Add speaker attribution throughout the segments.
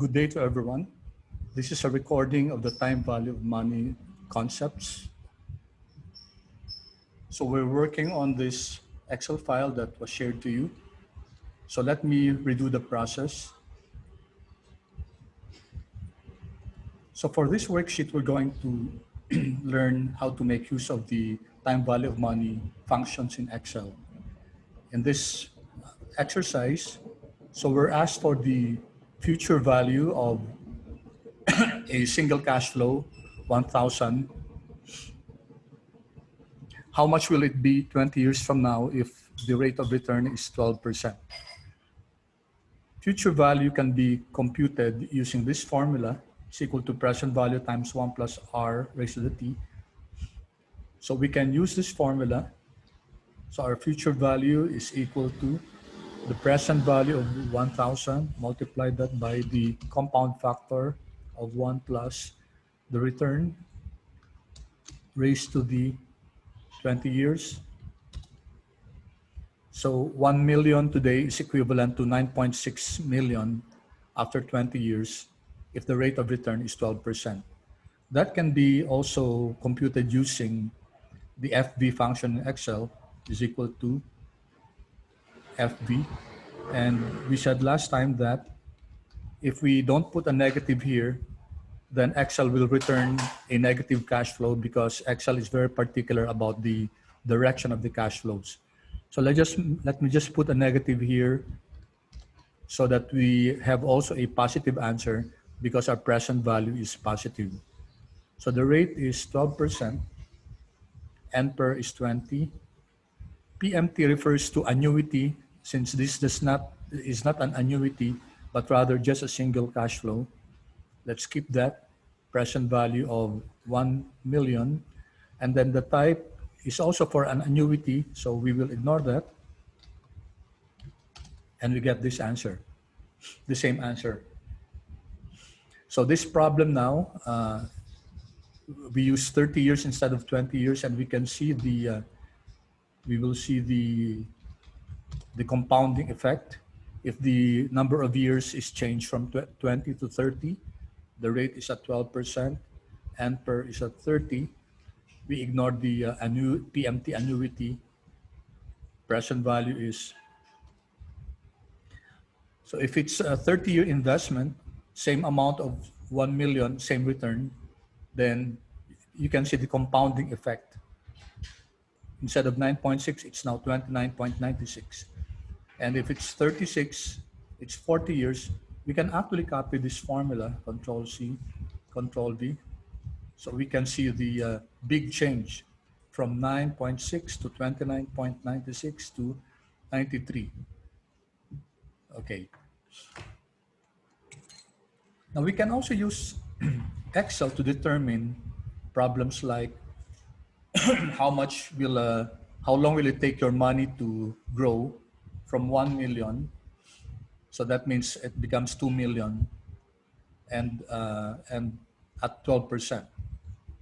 Speaker 1: Good day to everyone. This is a recording of the time value of money concepts. So we're working on this Excel file that was shared to you. So let me redo the process. So for this worksheet, we're going to learn how to make use of the time value of money functions in Excel. In this exercise, so we're asked for the future value of a single cash flow, 1,000. How much will it be 20 years from now if the rate of return is 12%? Future value can be computed using this formula. It's equal to present value times 1 plus R raised to the T. So we can use this formula. So our future value is equal to the present value of 1,000, multiply that by the compound factor of 1 plus the return raised to the 20 years. So 1 million today is equivalent to 9.6 million after 20 years if the rate of return is 12%. That can be also computed using the FV function in Excel is equal to FV. And we said last time that if we don't put a negative here, then Excel will return a negative cash flow because Excel is very particular about the direction of the cash flows. So let me just put a negative here so that we have also a positive answer because our present value is positive. So the rate is 12%, NPER is 20. PMT refers to annuity since this is not an annuity, but rather just a single cash flow. Let's keep that present value of 1 million. And then the type is also for an annuity, so we will ignore that. And we get this answer, the same answer. So this problem now, we use 30 years instead of 20 years, and we can see we will see the compounding effect. If the number of years is changed from 20 to 30, the rate is at 12%, NPER is at 30. We ignore the PMT annuity. Present value is, so if it's a 30-year investment, same amount of 1 million, same return, then you can see the compounding effect. Instead of 9.6, it's now 29.96. And if it's 36, it's 40 years. We can actually copy this formula, Control C, Control V. So we can see the big change from 9.6 to 29.96 to 93. Okay. Now we can also use Excel to determine problems like how long will it take your money to grow from 1 million? So that means it becomes 2 million and at 12%.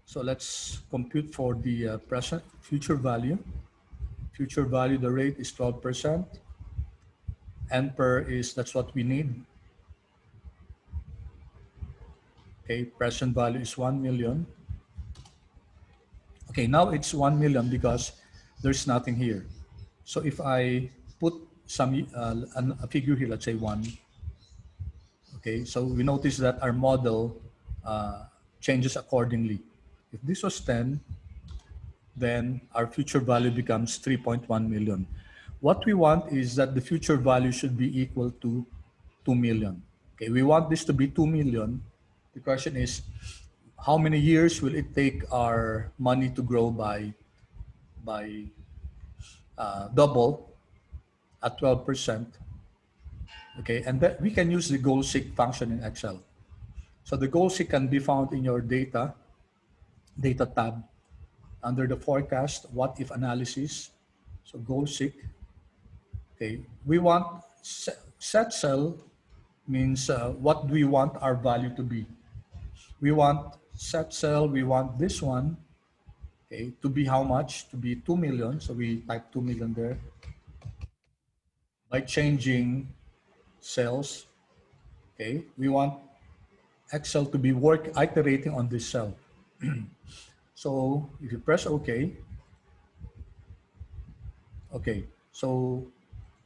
Speaker 1: So let's compute for the present future value. Future value, the rate is 12%. NPER is, that's what we need. Okay, present value is 1 million. Okay, now it's 1 million because there's nothing here. So if I put some a figure here, let's say 1. Okay, so we notice that our model changes accordingly. If this was 10, then our future value becomes 3.1 million. What we want is that the future value should be equal to 2 million. Okay, we want this to be 2 million. The question is, how many years will it take our money to grow by double at 12%? Okay, and that we can use the goal seek function in Excel. So the goal seek can be found in your data tab under the forecast, what if analysis. So goal seek. Okay, we want set cell means what do we want our value to be? We want set cell, we want this one, okay, to be how much? To be 2 million. So we type 2 million there by changing cells. Okay, we want Excel to be iterating on this cell. So if you press OK, okay, so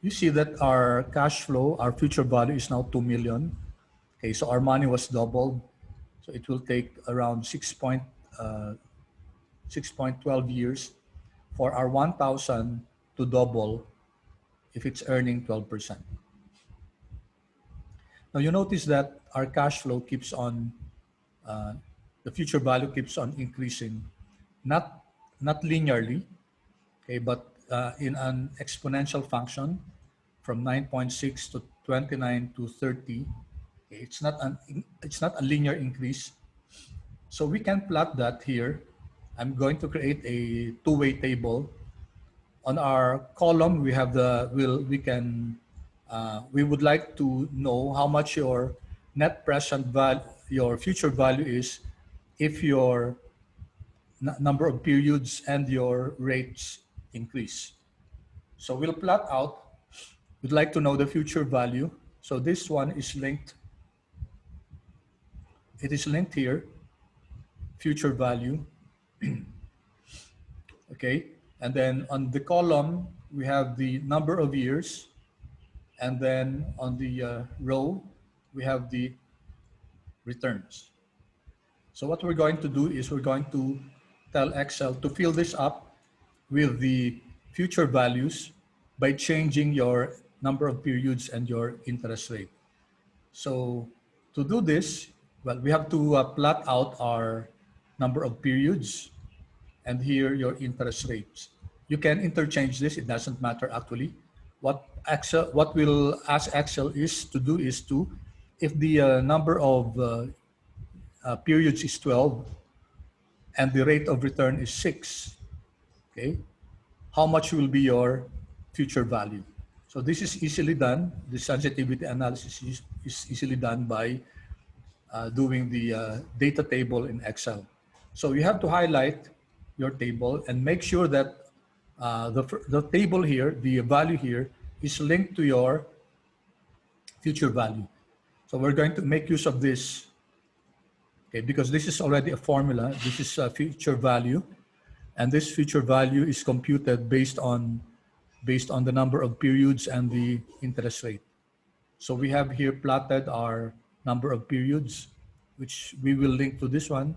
Speaker 1: you see that our cash flow, our future value is now 2 million. Okay, so our money was doubled. So it will take around 6.12 years for our 1,000 to double if it's earning 12%. Now you notice that our cash flow keeps on, uh, the future value keeps on increasing, not not linearly, okay, but in an exponential function from 9.6 to 29 to 30. Okay, it's not a linear increase. So we can plot that here. I'm going to create a two-way table. On our column, we have the will we can we would like to know how much your net present value, your future value is if your number of periods and your rates increase. So we'll plot out. We'd like to know the future value. So this one is linked. It is linked here, future value. Okay. And then on the column, we have the number of years. And then on the row, we have the returns. So what we're going to do is we're going to tell Excel to fill this up with the future values by changing your number of periods and your interest rate. So to do this, well, we have to plot out our number of periods and here your interest rates. You can interchange this, it doesn't matter actually. What we'll ask Excel is to do is to, if the number of periods is 12 and the rate of return is 6, okay, how much will be your future value? So this is easily done. The sensitivity analysis is easily done by doing the data table in Excel. So you have to highlight your table and make sure that the table here, the value here, is linked to your future value. So we're going to make use of this, okay, because this is already a formula. This is a future value, and this future value is computed based on the number of periods and the interest rate. So we have here plotted our number of periods, which we will link to this one,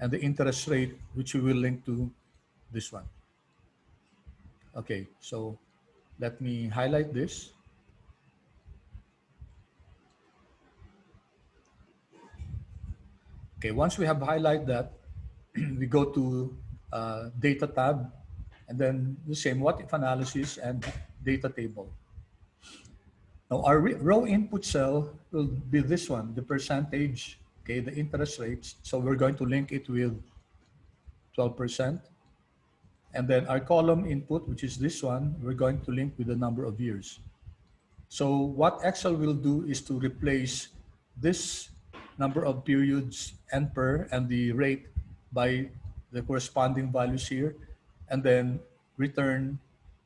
Speaker 1: and the interest rate, which we will link to this one. Okay, so let me highlight this. Okay, once we have highlighted that, we go to data tab, and then the same what if analysis and data table. Now our row input cell will be this one, the percentage, okay, the interest rates. So we're going to link it with 12%. And then our column input, which is this one, we're going to link with the number of years. So what Excel will do is to replace this number of periods and the rate by the corresponding values here, and then return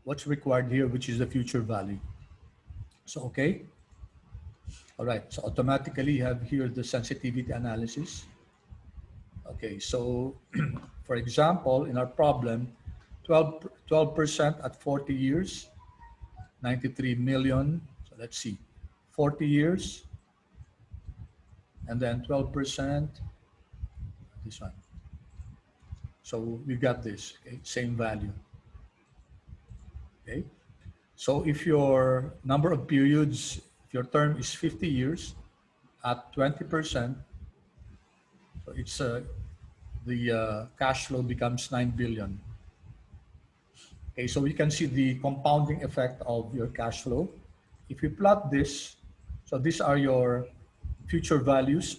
Speaker 1: what's required here, which is the future value. So, okay. All right, so automatically you have here the sensitivity analysis. Okay, so for example, in our problem, 12% at 40 years, 93 million. So let's see, 40 years, and then 12%, this one. So we got this, okay, same value. Okay, so if your number of periods, if your term is 50 years at 20%, so it's the cash flow becomes 9 billion. Okay, so we can see the compounding effect of your cash flow. If we plot this, so these are your future values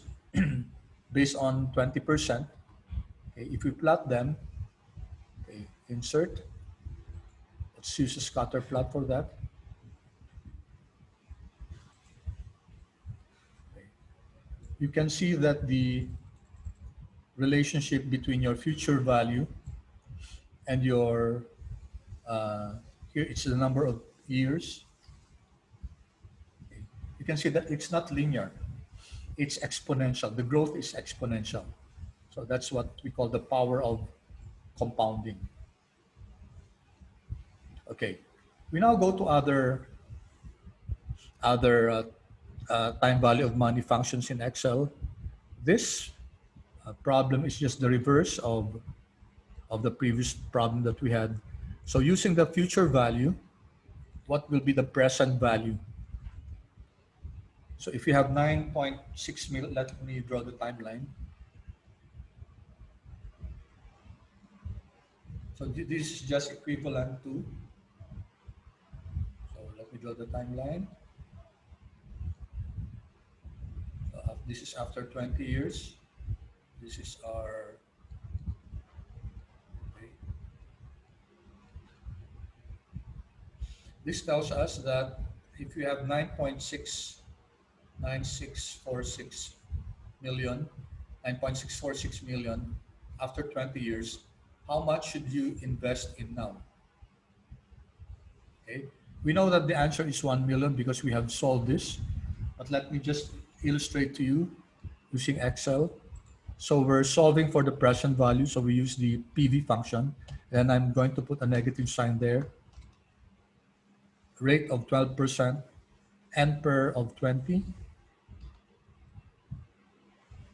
Speaker 1: based on 20%. Okay, if we plot them, okay, insert, let's use a scatter plot for that. Okay. You can see that the relationship between your future value and your, here it's the number of years. Okay. You can see that it's not linear. it's exponential. The growth is exponential. So that's what we call the power of compounding. Okay, we now go to other time value of money functions in Excel. This problem is just the reverse of the previous problem that we had. So using the future value, what will be the present value? So if you have 9.6 million, let me draw the timeline. So this is just equivalent to, so let me draw the timeline. This is after 20 years. This is our, okay. This tells us that if you have 9.69646 million, 9.646 million after 20 years, how much should you invest in now? Okay. We know that the answer is 1 million because we have solved this, but let me just illustrate to you using Excel. So we're solving for the present value, so we use the PV function, and I'm going to put a negative sign there. Rate of 12%, NPER of 20,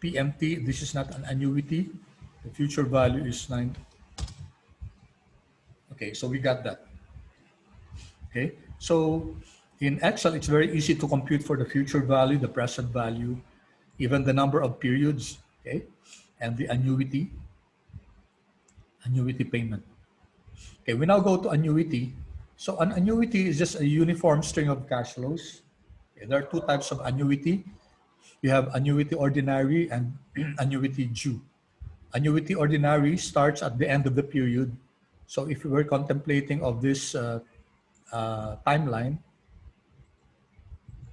Speaker 1: PMT, this is not an annuity, the future value is 9. Okay, so we got that. Okay, so in Excel, it's very easy to compute for the future value, the present value, even the number of periods, okay, and the annuity payment. Okay, we now go to annuity. So an annuity is just a uniform string of cash flows. Okay, there are two types of annuity. You have annuity ordinary and annuity due. Annuity ordinary starts at the end of the period. So if we were contemplating of this timeline,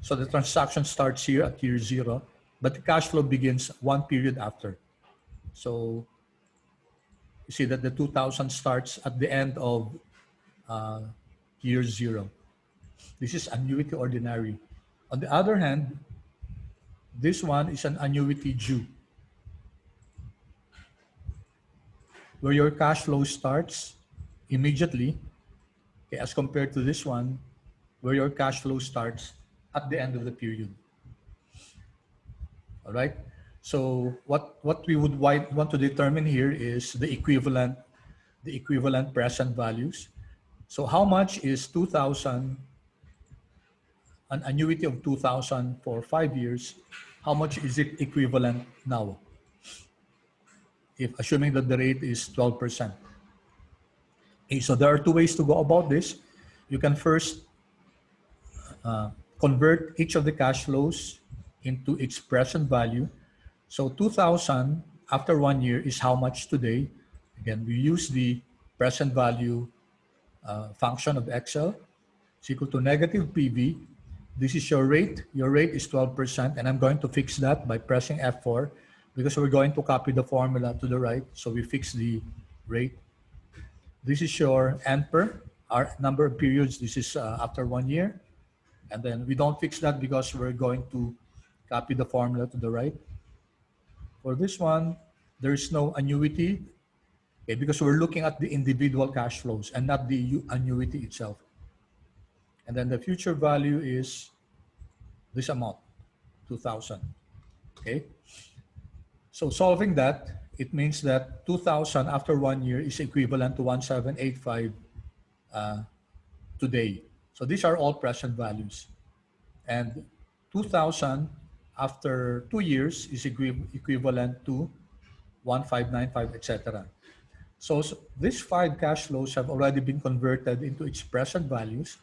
Speaker 1: so the transaction starts here at year 0, but the cash flow begins one period after. So you see that the 2000 starts at the end of year 0. This is annuity ordinary. On the other hand, this one is an annuity due, where your cash flow starts immediately, okay, as compared to this one, where your cash flow starts at the end of the period. All right. So what we would want to determine here is the equivalent present values. So how much is 2,000, an annuity of 2,000 for 5 years? How much is it equivalent now? If assuming that the rate is 12%. Okay, so there are two ways to go about this. You can first convert each of the cash flows into its present value. So 2,000 after 1 year is how much today? Again, we use the present value function of Excel. It's equal to negative PV. This is your rate. Your rate is 12%, and I'm going to fix that by pressing F4 because we're going to copy the formula to the right. So we fix the rate. This is your NPER, our number of periods. This is after 1 year. And then we don't fix that because we're going to copy the formula to the right. For this one, there is no annuity, okay, because we're looking at the individual cash flows and not the annuity itself. And then the future value is this amount, 2,000. Okay. So solving that, it means that 2,000 after 1 year is equivalent to 1,785 today. So these are all present values. And 2,000 after 2 years is equivalent to 1,595, etc. So these 5 cash flows have already been converted into its present values.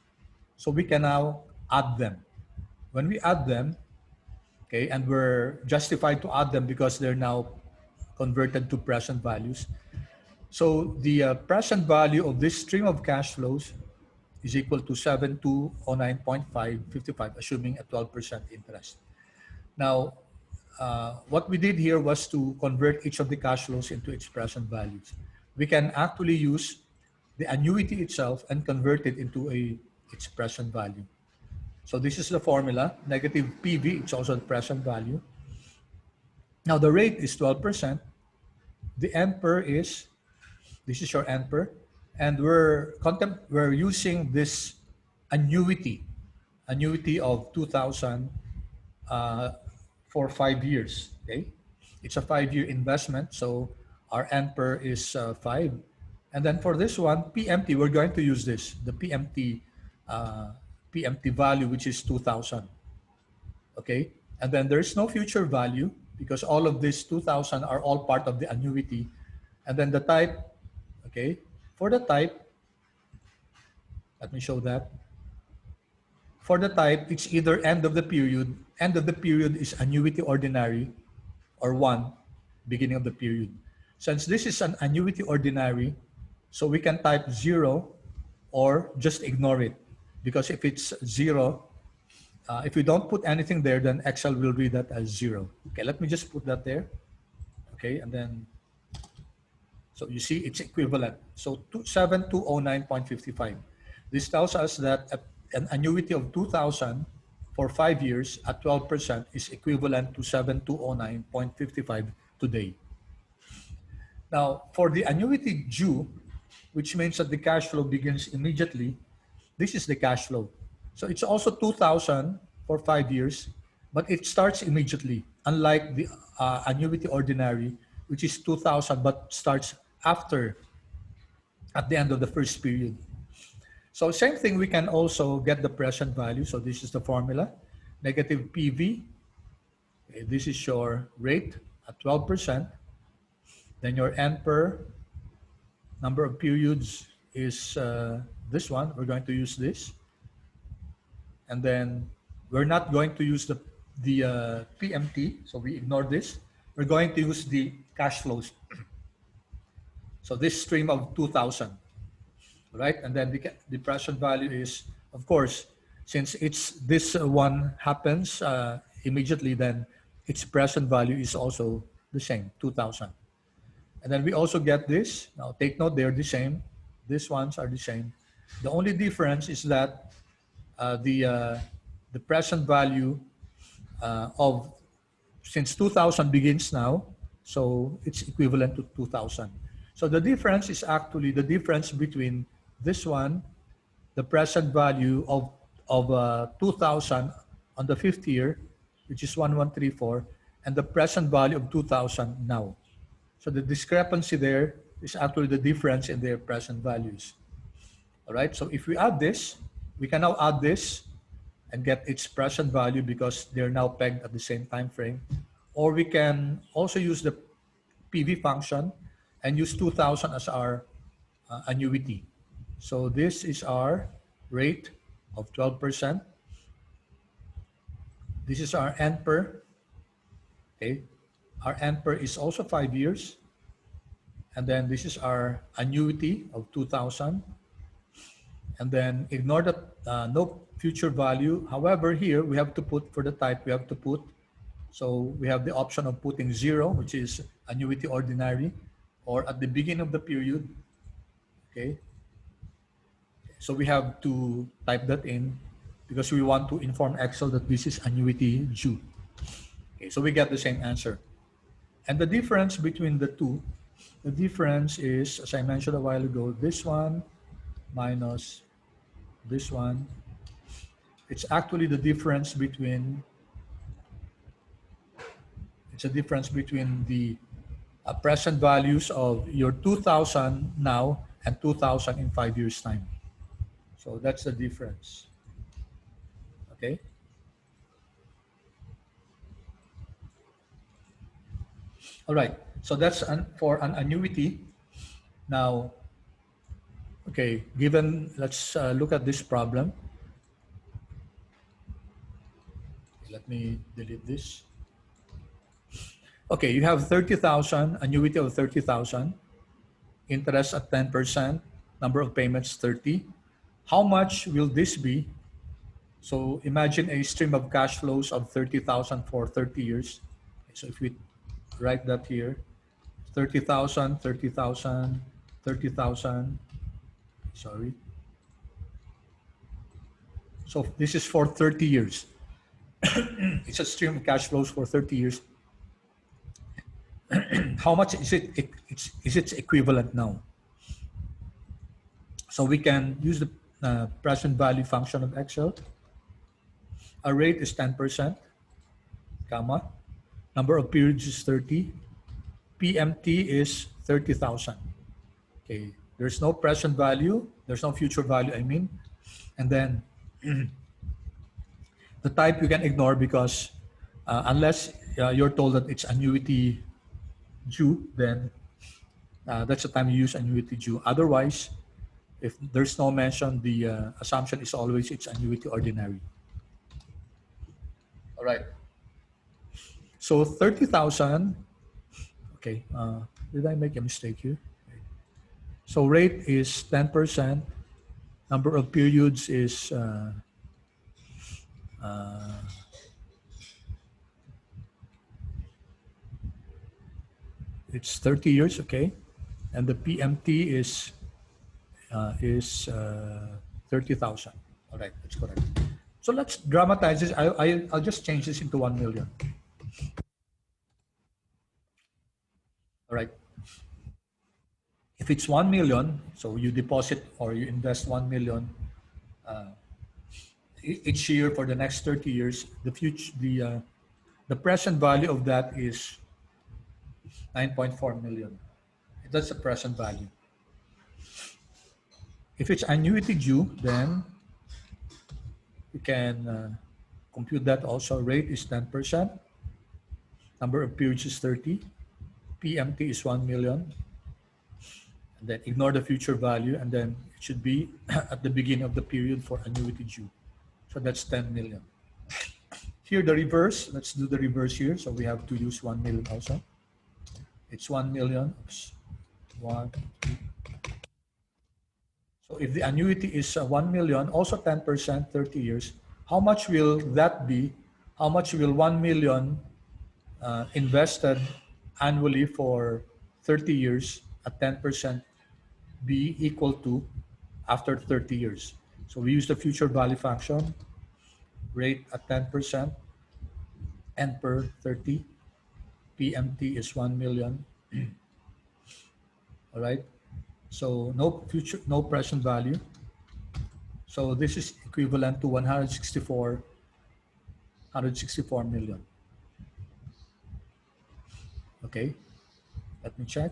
Speaker 1: So we can now add them. When we add them, okay, and we're justified to add them because they're now converted to present values. So the present value of this stream of cash flows is equal to 7209.555, assuming a 12% interest. Now, what we did here was to convert each of the cash flows into its present values. We can actually use the annuity itself and convert it into its present value. So this is the formula, negative PV, it's also the present value. Now the rate is 12%. The NPER is, this is your NPER, and we're using this annuity, annuity of 2,000 for 5 years. Okay, it's a 5-year investment, so our NPER is 5. And then for this one, PMT, we're going to use this, the PMT value, which is 2,000. Okay, and then there's no future value because all of these 2,000 are all part of the annuity. And then the type, okay, for the type, let me show that. For the type, it's either end of the period. End of the period is annuity ordinary, or 1, beginning of the period. Since this is an annuity ordinary, so we can type 0 or just ignore it. Because if it's 0, if we don't put anything there, then Excel will read that as 0. Okay, let me just put that there. Okay, and then, so you see it's equivalent. So 7209.55. This tells us that an annuity of 2,000 for 5 years at 12% is equivalent to 7209.55 today. Now, for the annuity due, which means that the cash flow begins immediately, this is the cash flow. So it's also 2,000 for 5 years, but it starts immediately, unlike the annuity ordinary, which is 2,000 but starts after, at the end of the first period. So same thing, we can also get the present value. So this is the formula, negative PV. Okay, this is your rate at 12%. Then your NPER, number of periods, is this one. We're going to use this. And then we're not going to use the PMT, so we ignore this. We're going to use the cash flows. So this stream of 2,000, right? And then the present value is, of course, since this one happens immediately, then its present value is also the same, 2,000. And then we also get this. Now take note, they're the same. These ones are the same. The only difference is that the present value of, since 2000 begins now, so it's equivalent to 2000. So the difference is actually the difference between this one, the present value of 2000 on the 5th year, which is 1134, and the present value of 2000 now. So the discrepancy there is actually the difference in their present values. All right, so if we add this, we can now add this and get its present value because they're now pegged at the same time frame. Or we can also use the PV function and use 2000 as our annuity. So this is our rate of 12%. This is our NPER. Okay, our NPER is also 5 years. And then this is our annuity of 2000. And then ignore the no future value. However, here we have to put, for the type, we have to put, so we have the option of putting 0, which is annuity ordinary, or at the beginning of the period. Okay. So we have to type that in because we want to inform Excel that this is annuity due. Okay, so we get the same answer. And the difference between the two, the difference is, as I mentioned a while ago, this one minus this one. It's actually the difference between, it's a difference between the present values of your 2000 now and 2000 in 5 years time. So that's the difference. Okay. All right. So that's for an annuity. Now, okay, given, let's look at this problem. Let me delete this. Okay, you have 30,000, annuity of 30,000, interest at 10%, number of payments 30. How much will this be? So imagine a stream of cash flows of 30,000 for 30 years. So if we write that here, 30,000, 30,000, 30,000, sorry. So this is for 30 years. It's a stream of cash flows for 30 years. how much is is its equivalent now? So we can use the present value function of Excel. Our rate is 10%, comma. Number of periods is 30. PMT is 30,000. Okay, there's no present value, there's no future value, I mean. And then the type you can ignore because unless you're told that it's annuity due, then that's the time you use annuity due. Otherwise, if there's no mention, the assumption is always it's annuity ordinary. All right. So 30,000. Okay. Did I make a mistake here? Okay. So rate is 10%. Number of periods is it's 30 years. Okay. And the PMT is 30,000. All right, that's correct. So let's dramatize this. I'll just change this into 1 million. All right. If it's 1 million, so you deposit or you invest 1 million each year for the next 30 years, the present value of that is 9.4 million. That's the present value. If it's annuity due, then we can compute that also. Rate is 10%. Number of periods is 30. PMT is 1 million. And then ignore the future value, and then it should be at the beginning of the period for annuity due. So that's 10 million. Here, the reverse. Let's do the reverse here. So we have to use 1 million also. It's 1 million. Oops. 1, 2. So if the annuity is 1 million, also 10%, 30 years, how much will that be? How much will 1 million invested annually for 30 years at 10% be equal to after 30 years? So we use the future value function, rate at 10%, N per 30, PMT is 1 million. All right. So no future, no present value. So this is equivalent to 164 million. Okay. Let me check.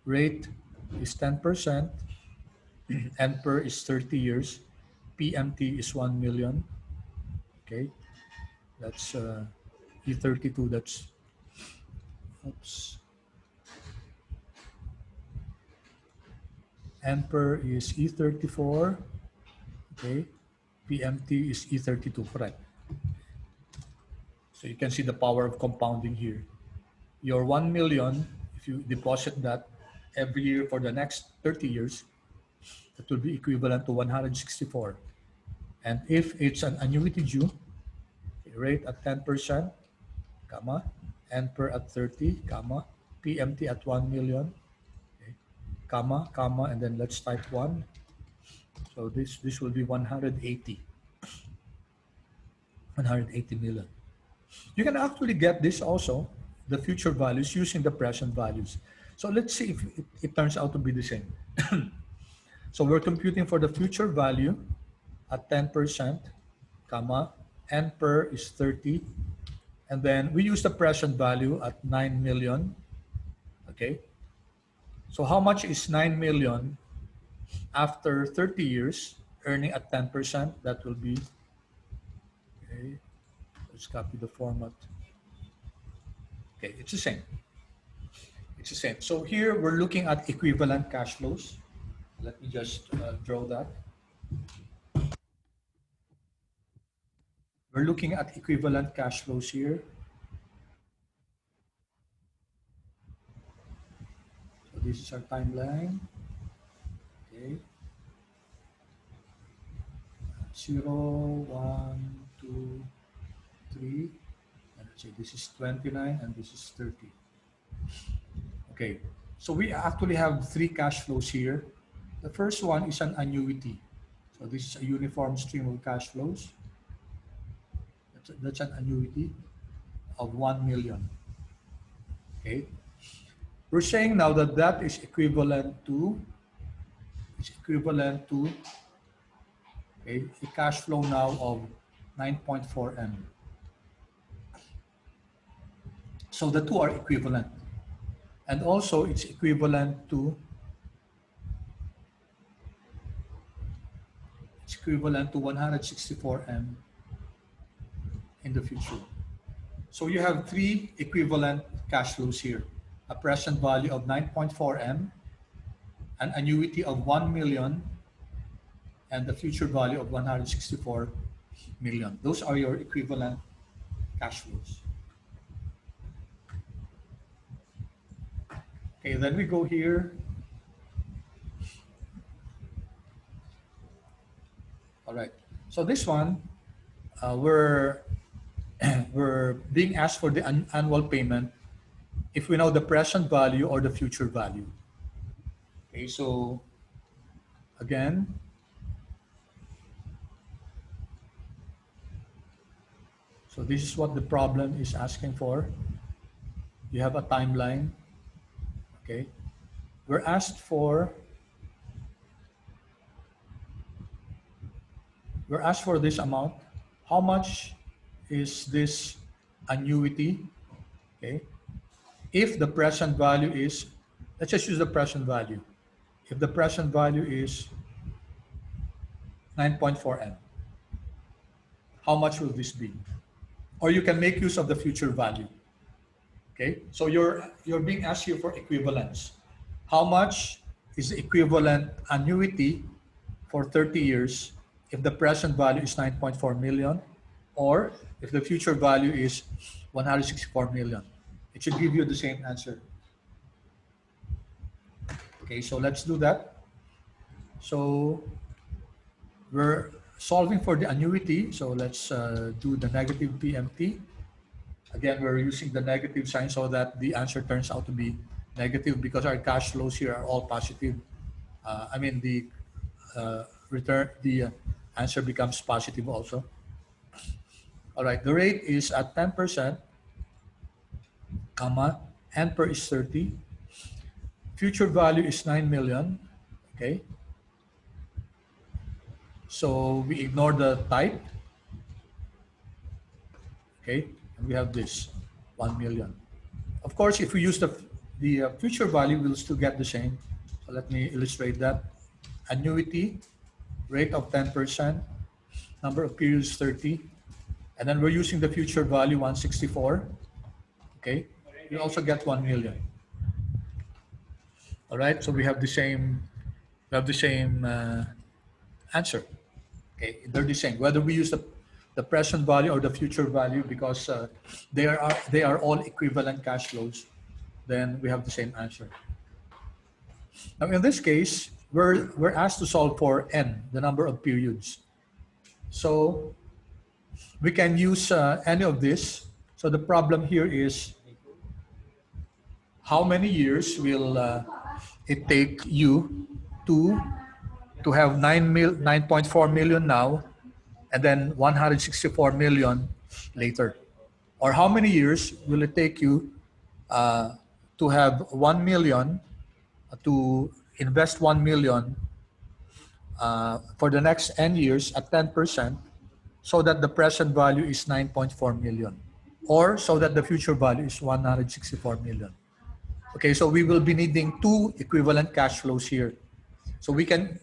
Speaker 1: Rate is 10%. N per is 30 years. PMT is 1 million. Okay. That's E32. That's, oops. N per is E34. Okay. PMT is E32. Correct. So you can see the power of compounding here. Your 1 million, if you deposit that every year for the next 30 years, that will be equivalent to 164. And if it's an annuity due, rate at 10%, comma, N per at 30, comma, PMT at 1 million, okay, comma, comma, and then let's type 1. So this will be 180 million. You can actually get this also, the future values, using the present values. So let's see if it turns out to be the same. So we're computing for the future value at 10%, comma, N per is 30, and then we use the present value at 9 million, okay? So how much is 9 million after 30 years, earning at 10%? That will be, okay, let's copy the format. Okay, it's the same. It's the same. So here we're looking at equivalent cash flows. Let me just draw that. We're looking at equivalent cash flows here. So this is our timeline. Okay. 0, 1, 2, 3. And let's say this is 29 and this is 30. Okay. So we actually have 3 cash flows here. The first one is an annuity. So this is a uniform stream of cash flows. That's an annuity of 1 million. Okay. we're saying now that that is equivalent to a cash flow now of 9.4 M. So the two are equivalent. And also it's equivalent to 164 M in the future. So you have three equivalent cash flows here. A present value of 9.4 M, an annuity of 1 million, and the future value of 164 million. Those are your equivalent cash flows. Okay, then we go here. All right. So this one, we're being asked for the annual payment if we know the present value or the future value. Okay, so again, so this is what the problem is asking for. You have a timeline. Okay, we're asked for this amount. How much is this annuity? Okay, if the present value is, let's just use the present value. If the present value is 9.4 M, how much will this be? Or you can make use of the future value. Okay, so you're being asked here for equivalence. How much is the equivalent annuity for 30 years if the present value is 9.4 million, or if the future value is 164 million? It should give you the same answer. Okay, so let's do that. So we're solving for the annuity. So let's do the negative PMT. Again, we're using the negative sign so that the answer turns out to be negative because our cash flows here are all positive. The answer becomes positive also. All right, the rate is at 10%, comma, NPER is 30. Future value is 9 million, okay? So we ignore the type, okay? And we have this, 1 million. Of course, if we use the future value, we'll still get the same. So let me illustrate that. Annuity, rate of 10%, number of periods 30, and then we're using the future value 164, okay? You also get 1 million. All right, so we have the same answer. Okay, they're the same. Whether we use the present value or the future value, because they are all equivalent cash flows, then we have the same answer. Now in this case, we're asked to solve for n, the number of periods. So we can use any of this. So the problem here is how many years will it take you to have 9.4 million now, and then 164 million later? Or how many years will it take you to have 1 million, to invest 1 million for the next n years at 10%, so that the present value is 9.4 million, or so that the future value is 164 million. Okay, so we will be needing two equivalent cash flows here. So we can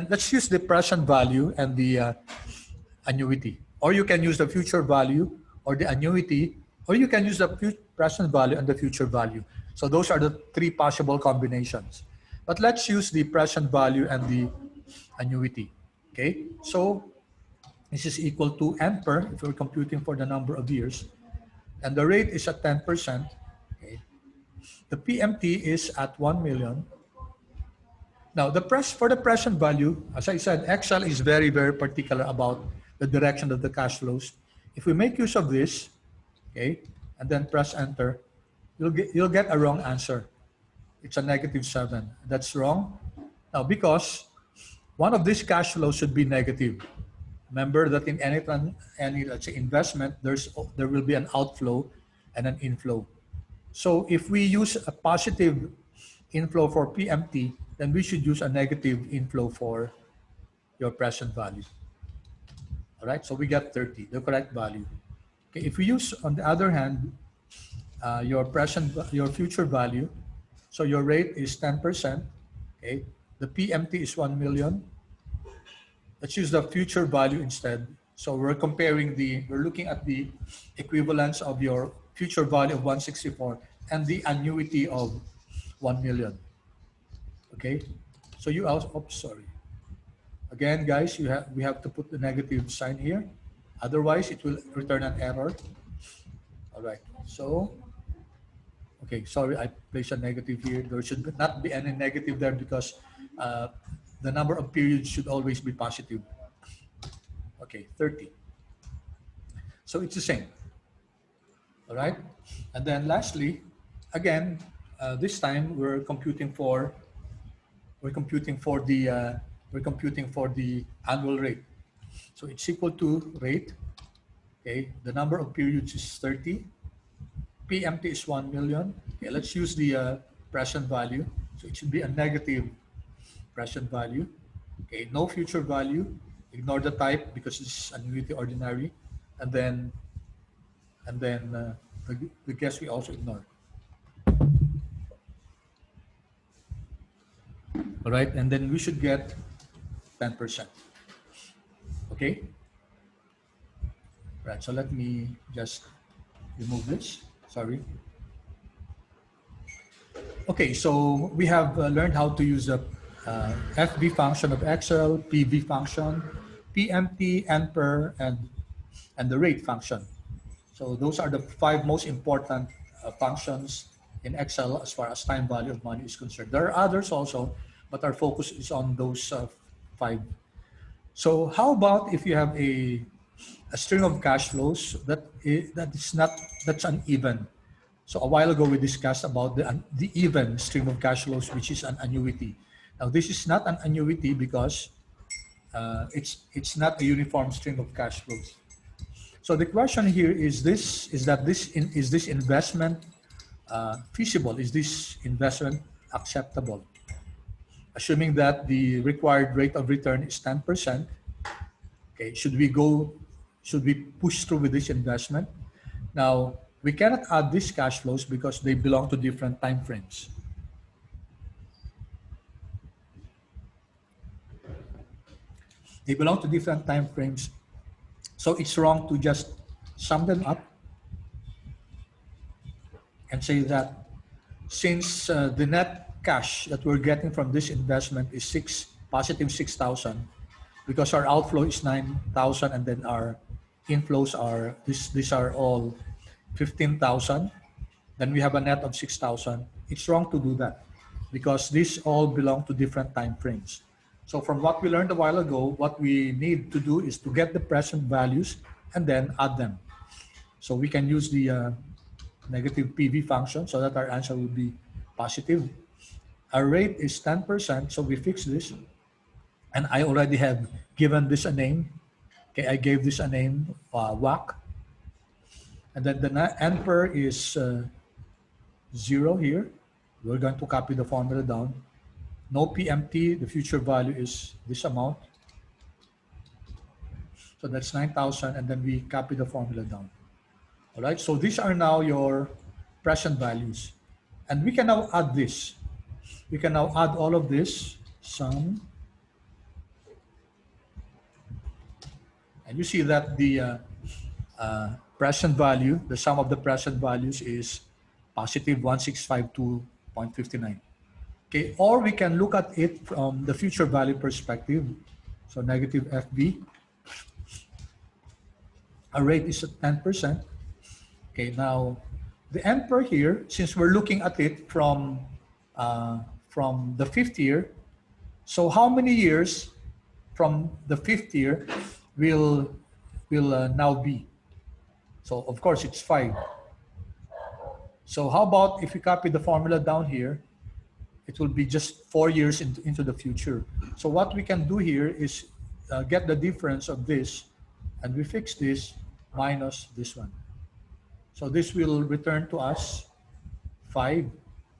Speaker 1: let's use the present value and the annuity, or you can use the future value or the annuity, or you can use the present value and the future value. So those are the three possible combinations. But let's use the present value and the annuity. Okay, so this is equal to NPER if we're computing for the number of years, and the rate is at 10%. Okay, the PMT is at 1 million. Now, for the present value, as I said, Excel is very, very particular about the direction of the cash flows. If we make use of this, okay, and then press enter, you'll get a wrong answer. It's a -7. That's wrong. Now, because one of these cash flows should be negative. Remember that in any let's say investment, there will be an outflow and an inflow. So if we use a positive inflow for PMT, then we should use a negative inflow for your present value. All right, so we got 30, the correct value. Okay, if we use, on the other hand, your future value, so your rate is 10%, okay, the PMT is 1 million. Let's use the future value instead. So we're looking at the equivalence of your future value of 164 and the annuity of 1 million. Okay, so you also, oops, sorry. Again, guys, we have to put the negative sign here. Otherwise, it will return an error. All right, so, okay, sorry, I placed a negative here. There should not be any negative there because the number of periods should always be positive. Okay, 30. So it's the same. All right, and then lastly, again, this time we're computing for the annual rate. So it's equal to rate. Okay, the number of periods is 30. PMT is 1 million. Okay, let's use the present value. So it should be a negative present value. Okay, no future value. Ignore the type because it's annuity ordinary, and then the guess we also ignore. All right, and then we should get 10%. Okay. Right. So let me just remove this. Sorry. Okay, so we have learned how to use the FB function of Excel, PV function, PMT, NPER, and the rate function. So those are the 5 most important functions in Excel as far as time value of money is concerned. There are others also, but our focus is on those 5. So how about if you have a string of cash flows that's uneven? So a while ago we discussed about the even stream of cash flows, which is an annuity. Now this is not an annuity because it's not a uniform stream of cash flows. So the question here is this investment feasible? Is this investment acceptable? Assuming that the required rate of return is 10%, okay, should we push through with this investment? Now, we cannot add these cash flows because they belong to different time frames. They belong to different time frames. So it's wrong to just sum them up and say that since the net cash that we're getting from this investment is positive 6,000, because our outflow is 9,000 and then our inflows are these are all 15,000, then we have a net of 6,000. It's wrong to do that because these all belong to different time frames. So from what we learned a while ago, what we need to do is to get the present values and then add them. So we can use the negative PV function so that our answer will be positive. Our rate is 10%, so we fix this. And I already have given this a name. Okay, I gave this a name, WAC. And then the NPER is 0 here. We're going to copy the formula down. No PMT, the future value is this amount. So that's 9,000, and then we copy the formula down. All right, so these are now your present values. And we can now add this. We can now add all of this, sum. And you see that the present value, the sum of the present values is positive 1652.59. Okay, or we can look at it from the future value perspective. So negative FB. Our rate is at 10%. Okay, now the NPER here, since we're looking at it from the 5th year, so how many years from the 5th year will now be? So of course it's 5. So how about if we copy the formula down here, it will be just 4 years into the future. So what we can do here is get the difference of this, and we fix this minus this one. So this will return to us 5,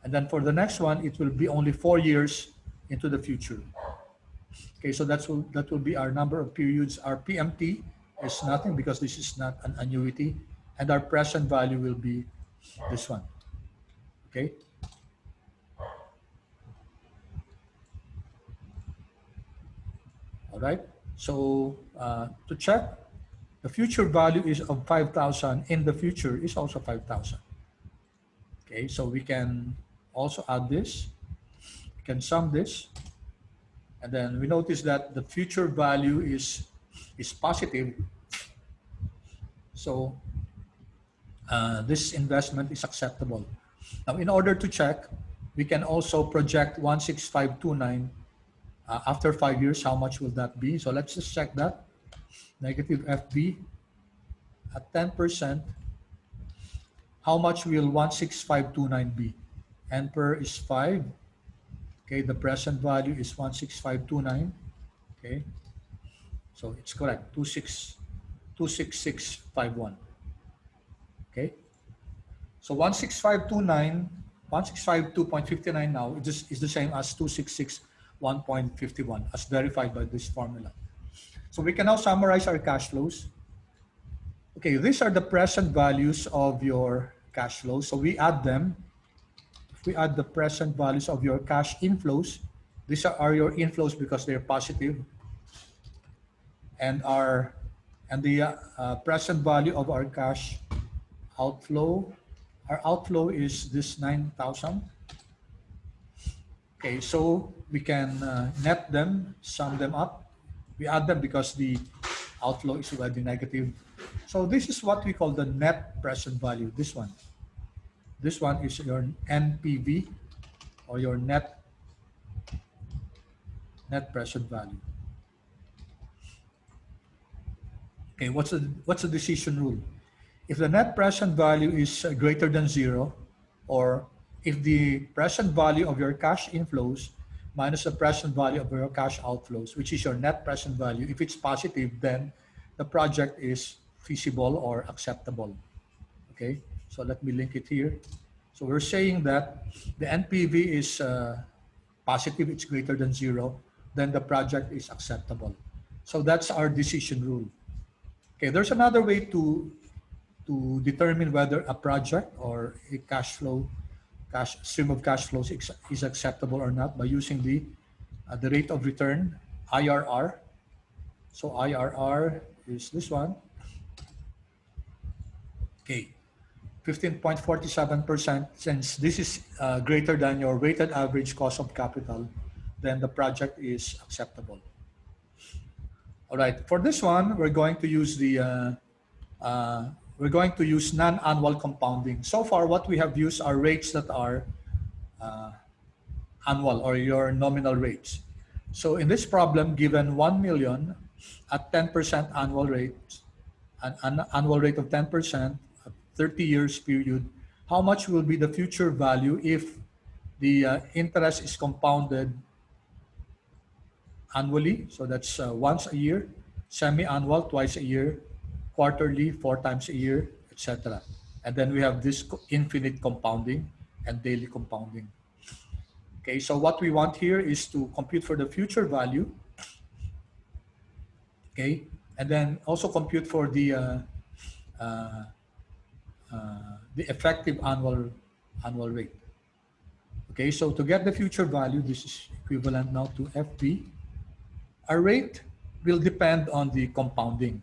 Speaker 1: And then for the next one, it will be only 4 years into the future. Okay, so that will be our number of periods. Our PMT is nothing because this is not an annuity, and our present value will be this one. Okay. All right. So to check, the future value is of 5,000 in the future is also 5,000. Okay, so we can also add this. We can sum this, and then we notice that the future value is positive. So this investment is acceptable. Now, in order to check, we can also project 16529 after 5 years. How much will that be? So let's just check that. Negative FB at 10%. How much will 16529 be? N per is 5. Okay, the present value is 16529. Okay, so it's correct, 26651. Okay, so 16529, 165.2.59 now is the same as 266.1.51 as verified by this formula. So we can now summarize our cash flows. Okay, these are the present values of your cash flows. So we add them. If we add the present values of your cash inflows, these are your inflows because they're positive, and the present value of our cash outflow. Our outflow is this 9,000. Okay, so we can net them, sum them up. We add them because the outflow is already negative. So this is what we call the net present value. This one. This one is your NPV, or your net present value. Okay, what's the decision rule? If the net present value is greater than 0, or if the present value of your cash inflows minus the present value of your cash outflows, which is your net present value, if it's positive, then the project is feasible or acceptable. Okay, so let me link it here. So we're saying that the NPV is positive, it's greater than 0, then the project is acceptable. So that's our decision rule. Okay, there's another way to determine whether a project or a stream of cash flows is acceptable or not, by using the rate of return, IRR. So IRR is this one. Okay, 15.47%. Since this is greater than your weighted average cost of capital, then the project is acceptable. All right, for this one, we're going to use non-annual compounding. So far, what we have used are rates that are annual, or your nominal rates. So in this problem, given 1 million at 10% annual rate, an annual rate of 10%, 30 years period, how much will be the future value if the interest is compounded annually? So that's once a year, semi-annual, twice a year, quarterly, 4 times a year, etc. And then we have this infinite compounding and daily compounding. Okay, so what we want here is to compute for the future value. Okay, and then also compute for the effective annual rate. Okay, so to get the future value, this is equivalent now to FB. Our rate will depend on the compounding.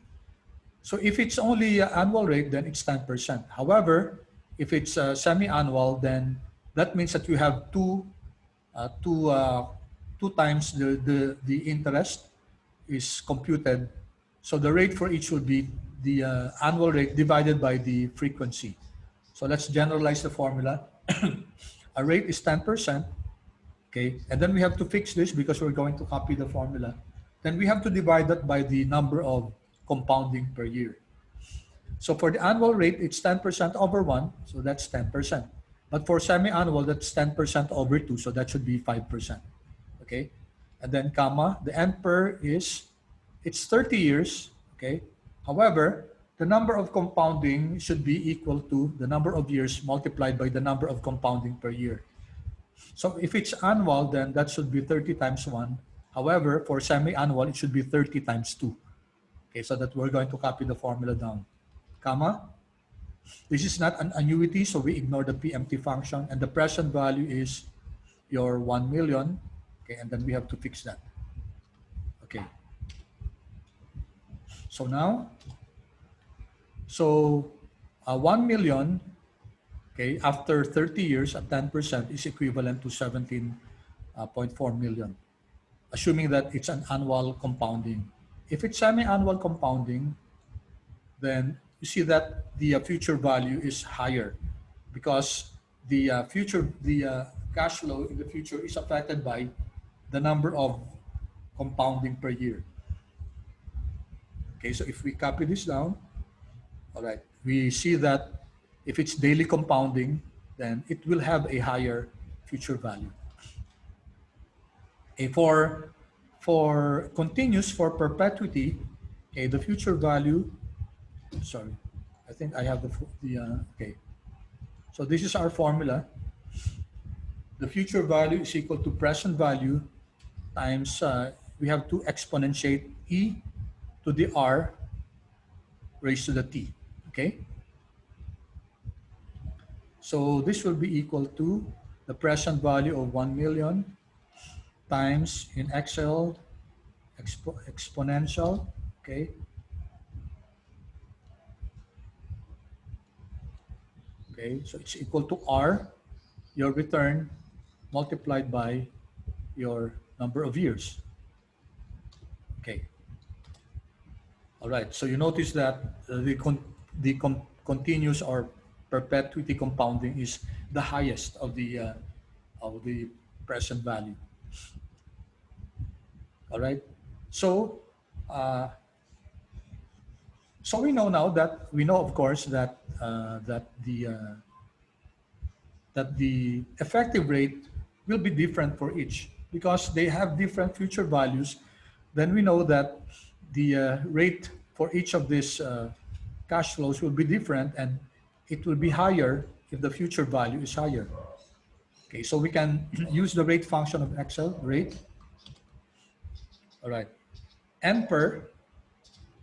Speaker 1: So if it's only annual rate, then it's 10%. However, if it's semi-annual, then that means that you have two times the interest is computed. So the rate for each will be the annual rate divided by the frequency. So let's generalize the formula. Our rate is 10%. Okay, and then we have to fix this because we're going to copy the formula. Then we have to divide that by the number of compounding per year. So for the annual rate, it's 10% over 1, so that's 10%. But for semi-annual, that's 10% over 2, so that should be 5%. Okay, and then comma, the N per it's 30 years. Okay, however, the number of compounding should be equal to the number of years multiplied by the number of compounding per year. So if it's annual, then that should be 30 times 1. However, for semi-annual, it should be 30 times 2. Okay, so that we're going to copy the formula down. Comma. This is not an annuity, so we ignore the PMT function. And the present value is your 1 million. Okay, and then we have to fix that. Okay. So now, 1 million, okay, after 30 years at 10% is equivalent to 17.4 million, assuming that it's an annual compounding. If it's semi-annual compounding, then you see that the future value is higher because the cash flow in the future is affected by the number of compounding per year. Okay, so if we copy this down, all right, we see that if it's daily compounding, then it will have a higher future value. Okay, for continuous, for perpetuity, okay, the future value, sorry, I think I have okay. So this is our formula. The future value is equal to present value times, we have to exponentiate e to the r raised to the t, okay? So this will be equal to the present value of 1 million times in Excel exponential, okay? Okay, so it's equal to r, your return, multiplied by your number of years. Okay. All right. So you notice that continuous or perpetuity compounding is the highest of the present value. All right. So uh, so we know now that we know, of course, that that the effective rate will be different for each because they have different future values. Then we know that the rate for each of these cash flows will be different, and it will be higher if the future value is higher. Okay, so we can use the rate function of Excel, rate. All right, N per.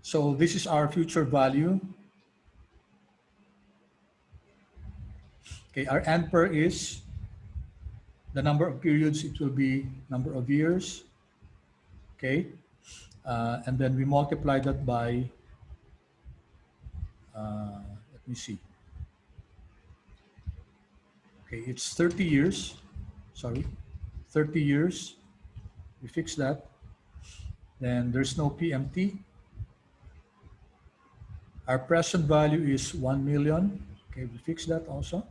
Speaker 1: So this is our future value. Okay, our N per is the number of periods, it will be number of years. Okay, and then we multiply that by, let me see. Okay, it's 30 years. Sorry, 30 years. We fix that. Then there's no PMT. Our present value is 1 million. Okay, we fix that also.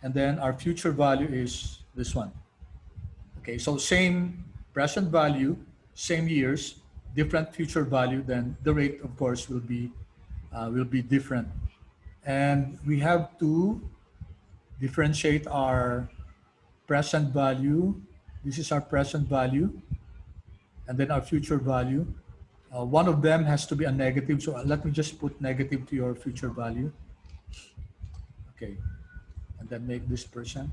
Speaker 1: And then our future value is this one. Okay, so same present value, same years, different future value, then the rate, of course, will be different. And we have to differentiate our present value. This is our present value, and then our future value. One of them has to be a negative, so let me just put negative to your future value. Okay, and then make this percent,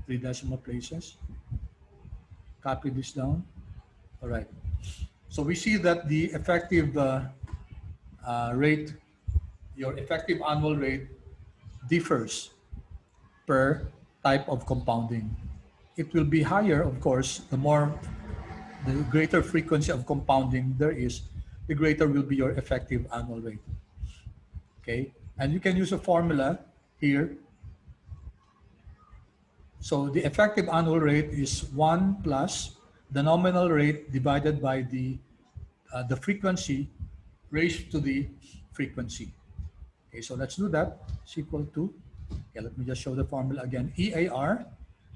Speaker 1: 3 decimal places. Copy this down. All right. So we see that the effective rate, your effective annual rate, differs per type of compounding. It will be higher, of course, the greater frequency of compounding there is, the greater will be your effective annual rate. Okay, and you can use a formula here. So the effective annual rate is 1 plus the nominal rate divided by the frequency raised to the frequency. Okay, so let's do that. It's equal to, okay, let me just show the formula again. EAR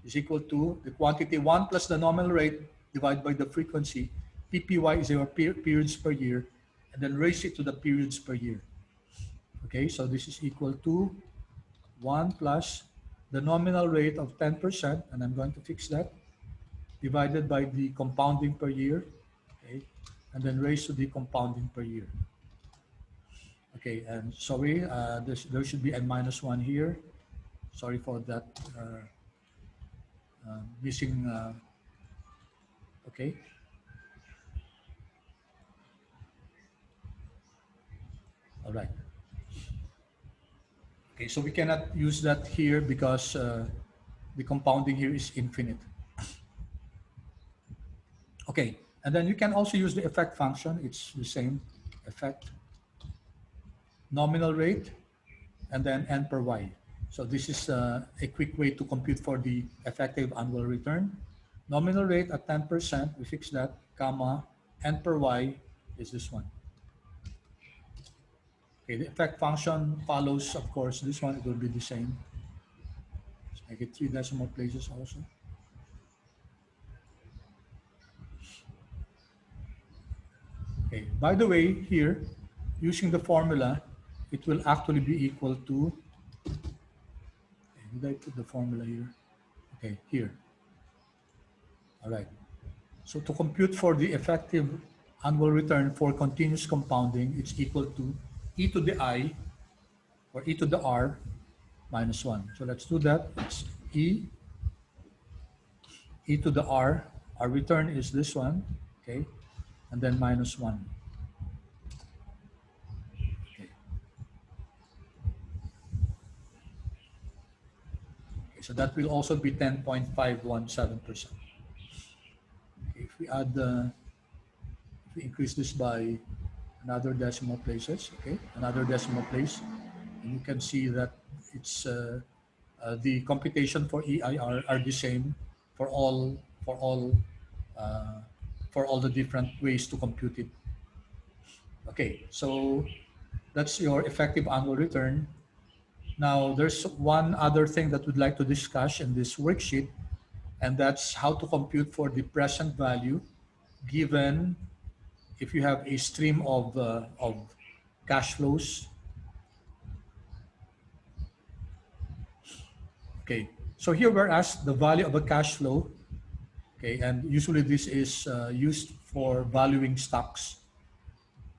Speaker 1: is equal to the quantity 1 plus the nominal rate divided by the frequency. PPY is your periods per year, and then raise it to the periods per year. Okay, so this is equal to 1 plus the nominal rate of 10%, and I'm going to fix that, divided by the compounding per year, okay, and then raised to the compounding per year. Okay, and sorry, there should be a -1 here. Sorry for that missing. Okay. All right. Okay, so we cannot use that here because the compounding here is infinite. Okay, and then you can also use the effect function. It's the same effect, nominal rate, and then n per y. So this is a quick way to compute for the effective annual return. Nominal rate at 10%, we fix that, comma, n per y is this one. Okay, the effect function follows, of course, this one, it will be the same. Let's make it 3 decimal places also. Okay, by the way, here, using the formula, it will actually be equal to, okay, did I put the formula here? Okay, here. All right. So to compute for the effective annual return for continuous compounding, it's equal to e to the I or e to the r minus 1. So let's do that. It's e to the r. Our return is this one, okay? And then minus 1. Okay. Okay, so that will also be 10.517%. Okay, if we add if we increase this by another decimal places, okay, another decimal place, and you can see that it's the computation for EIR are the same for all for all uh, for all the different ways to compute it. Okay, so that's your effective annual return. Now, there's one other thing that we'd like to discuss in this worksheet, and that's how to compute for the present value given if you have a stream of cash flows. Okay, so here we're asked the value of a cash flow. Okay, and usually this is used for valuing stocks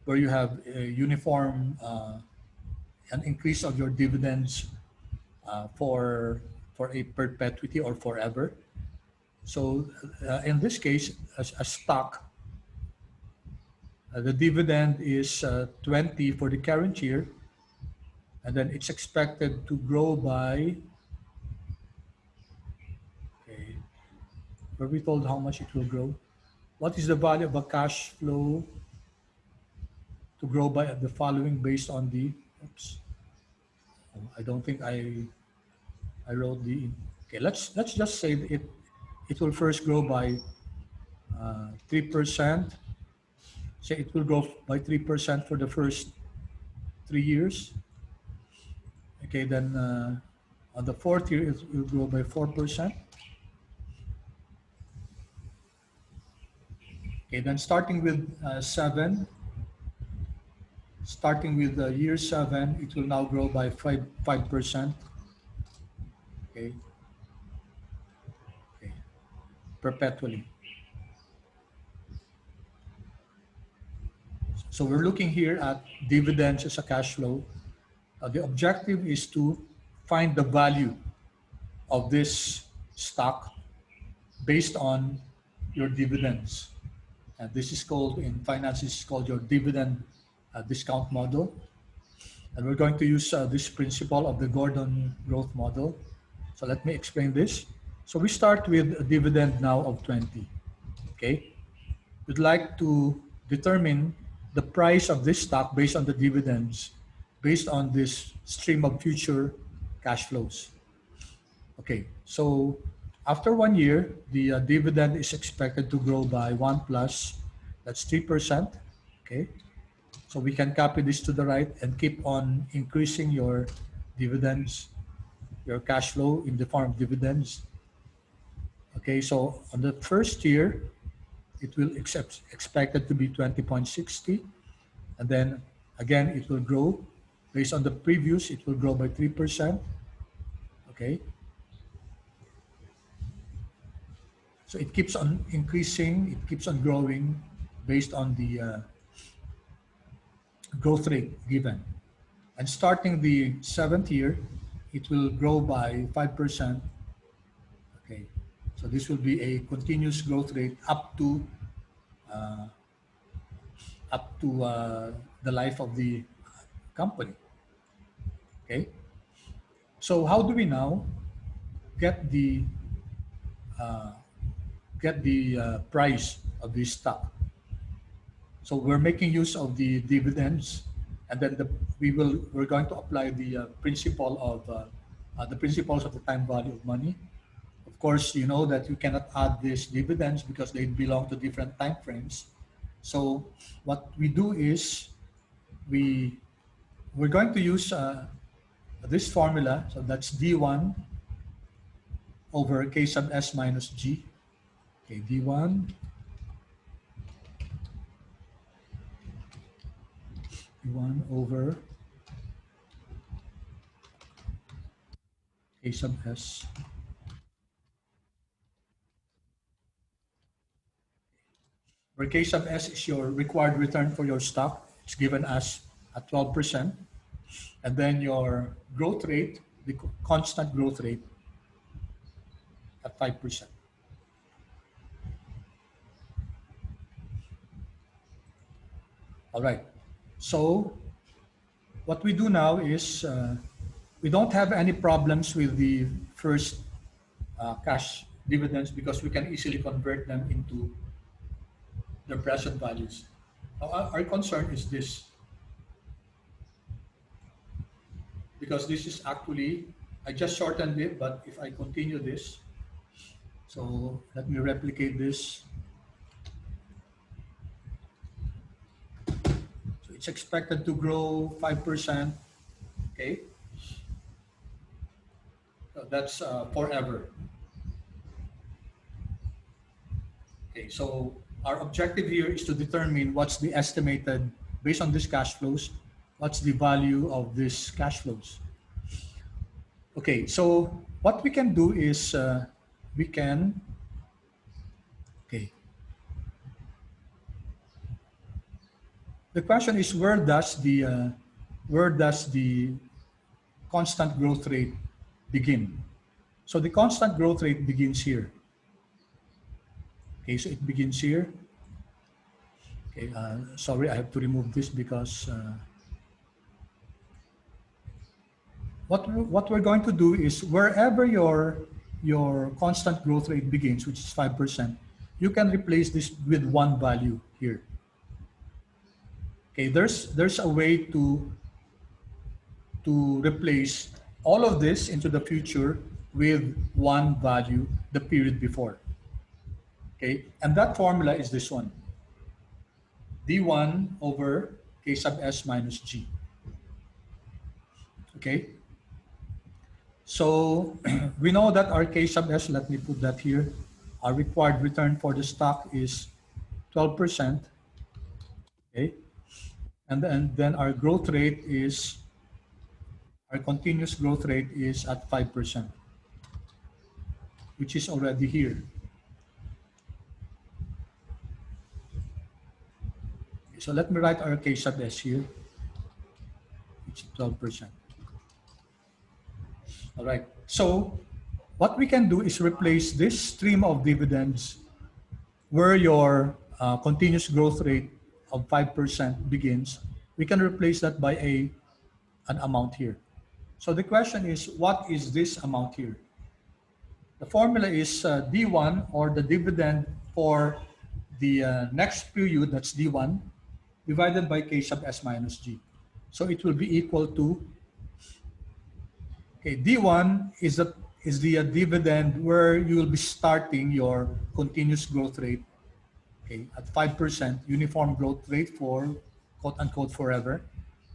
Speaker 1: where you have a uniform an increase of your dividends for a perpetuity or forever. So in this case, as a stock, the dividend is 20 for the current year, and then it's expected to grow by, okay, were we told how much it will grow? What is the value of a cash flow to grow by the following based on the, oops, I don't think I wrote the, okay, let's just say it will first grow by 3%. Say it will grow by 3% for the first 3 years. Okay, then on the fourth year it will grow by 4%. Okay, then starting with year 7, it will now grow by 5%. Okay, okay, perpetually. So we're looking here at dividends as a cash flow. The objective is to find the value of this stock based on your dividends. And this is called, in finance, this is called your dividend discount model. And we're going to use this principle of the Gordon growth model. So let me explain this. So we start with a dividend now of 20. Okay. We'd like to determine the price of this stock based on the dividends, based on this stream of future cash flows. Okay, so after 1 year, the dividend is expected to grow by 1 plus, that's 3%. Okay, so we can copy this to the right and keep on increasing your dividends, your cash flow in the form of dividends. Okay, so on the first year, it will expected to be 20.60, and then again it will grow based on the previous. It will grow by 3%. Okay, so it keeps on increasing, it keeps on growing based on the growth rate given. And starting the 7th year, it will grow by 5%. Okay, so this will be a continuous growth rate uh, up to the life of the company. Okay, so how do we now get the price of this stock? So we're making use of the dividends, and then we're going to apply the principles of the time value of money. Of course, you know that you cannot add these dividends because they belong to different time frames. So what we do is we we're going to use this formula. So that's D1 over K sub S minus G. Okay, D1 over K sub S, where K sub S is your required return for your stock. It's given as at 12%. And then your growth rate, the constant growth rate at 5%. All right. So what we do now is we don't have any problems with the first cash dividends because we can easily convert them into their present values. Now, our concern is this, because this is actually, I just shortened it, but if I continue this, so let me replicate this. So it's expected to grow 5%. Okay, so that's forever. Okay, so our objective here is to determine what's the estimated, based on these cash flows, what's the value of these cash flows. Okay, so what we can do is we can, okay, the question is where does the constant growth rate begin? So the constant growth rate begins here. Okay, so it begins here. Okay, sorry, I have to remove this because what we're going to do is wherever your constant growth rate begins, which is 5%, you can replace this with one value here. Okay, there's a way to replace all of this into the future with one value, the period before. Okay, and that formula is this one, D1 over K sub S minus G. Okay, so we know that our K sub S, let me put that here, our required return for the stock is 12%. Okay, and then our growth rate is, our continuous growth rate is at 5%, which is already here. So let me write our K sub S here, which is 12%. All right, so what we can do is replace this stream of dividends where your continuous growth rate of 5% begins. We can replace that by an amount here. So the question is, what is this amount here? The formula is D1, or the dividend for the next period, that's D1, divided by K sub S minus G. So it will be equal to, okay, D1 is the dividend where you will be starting your continuous growth rate, okay, at 5%, uniform growth rate for quote unquote forever.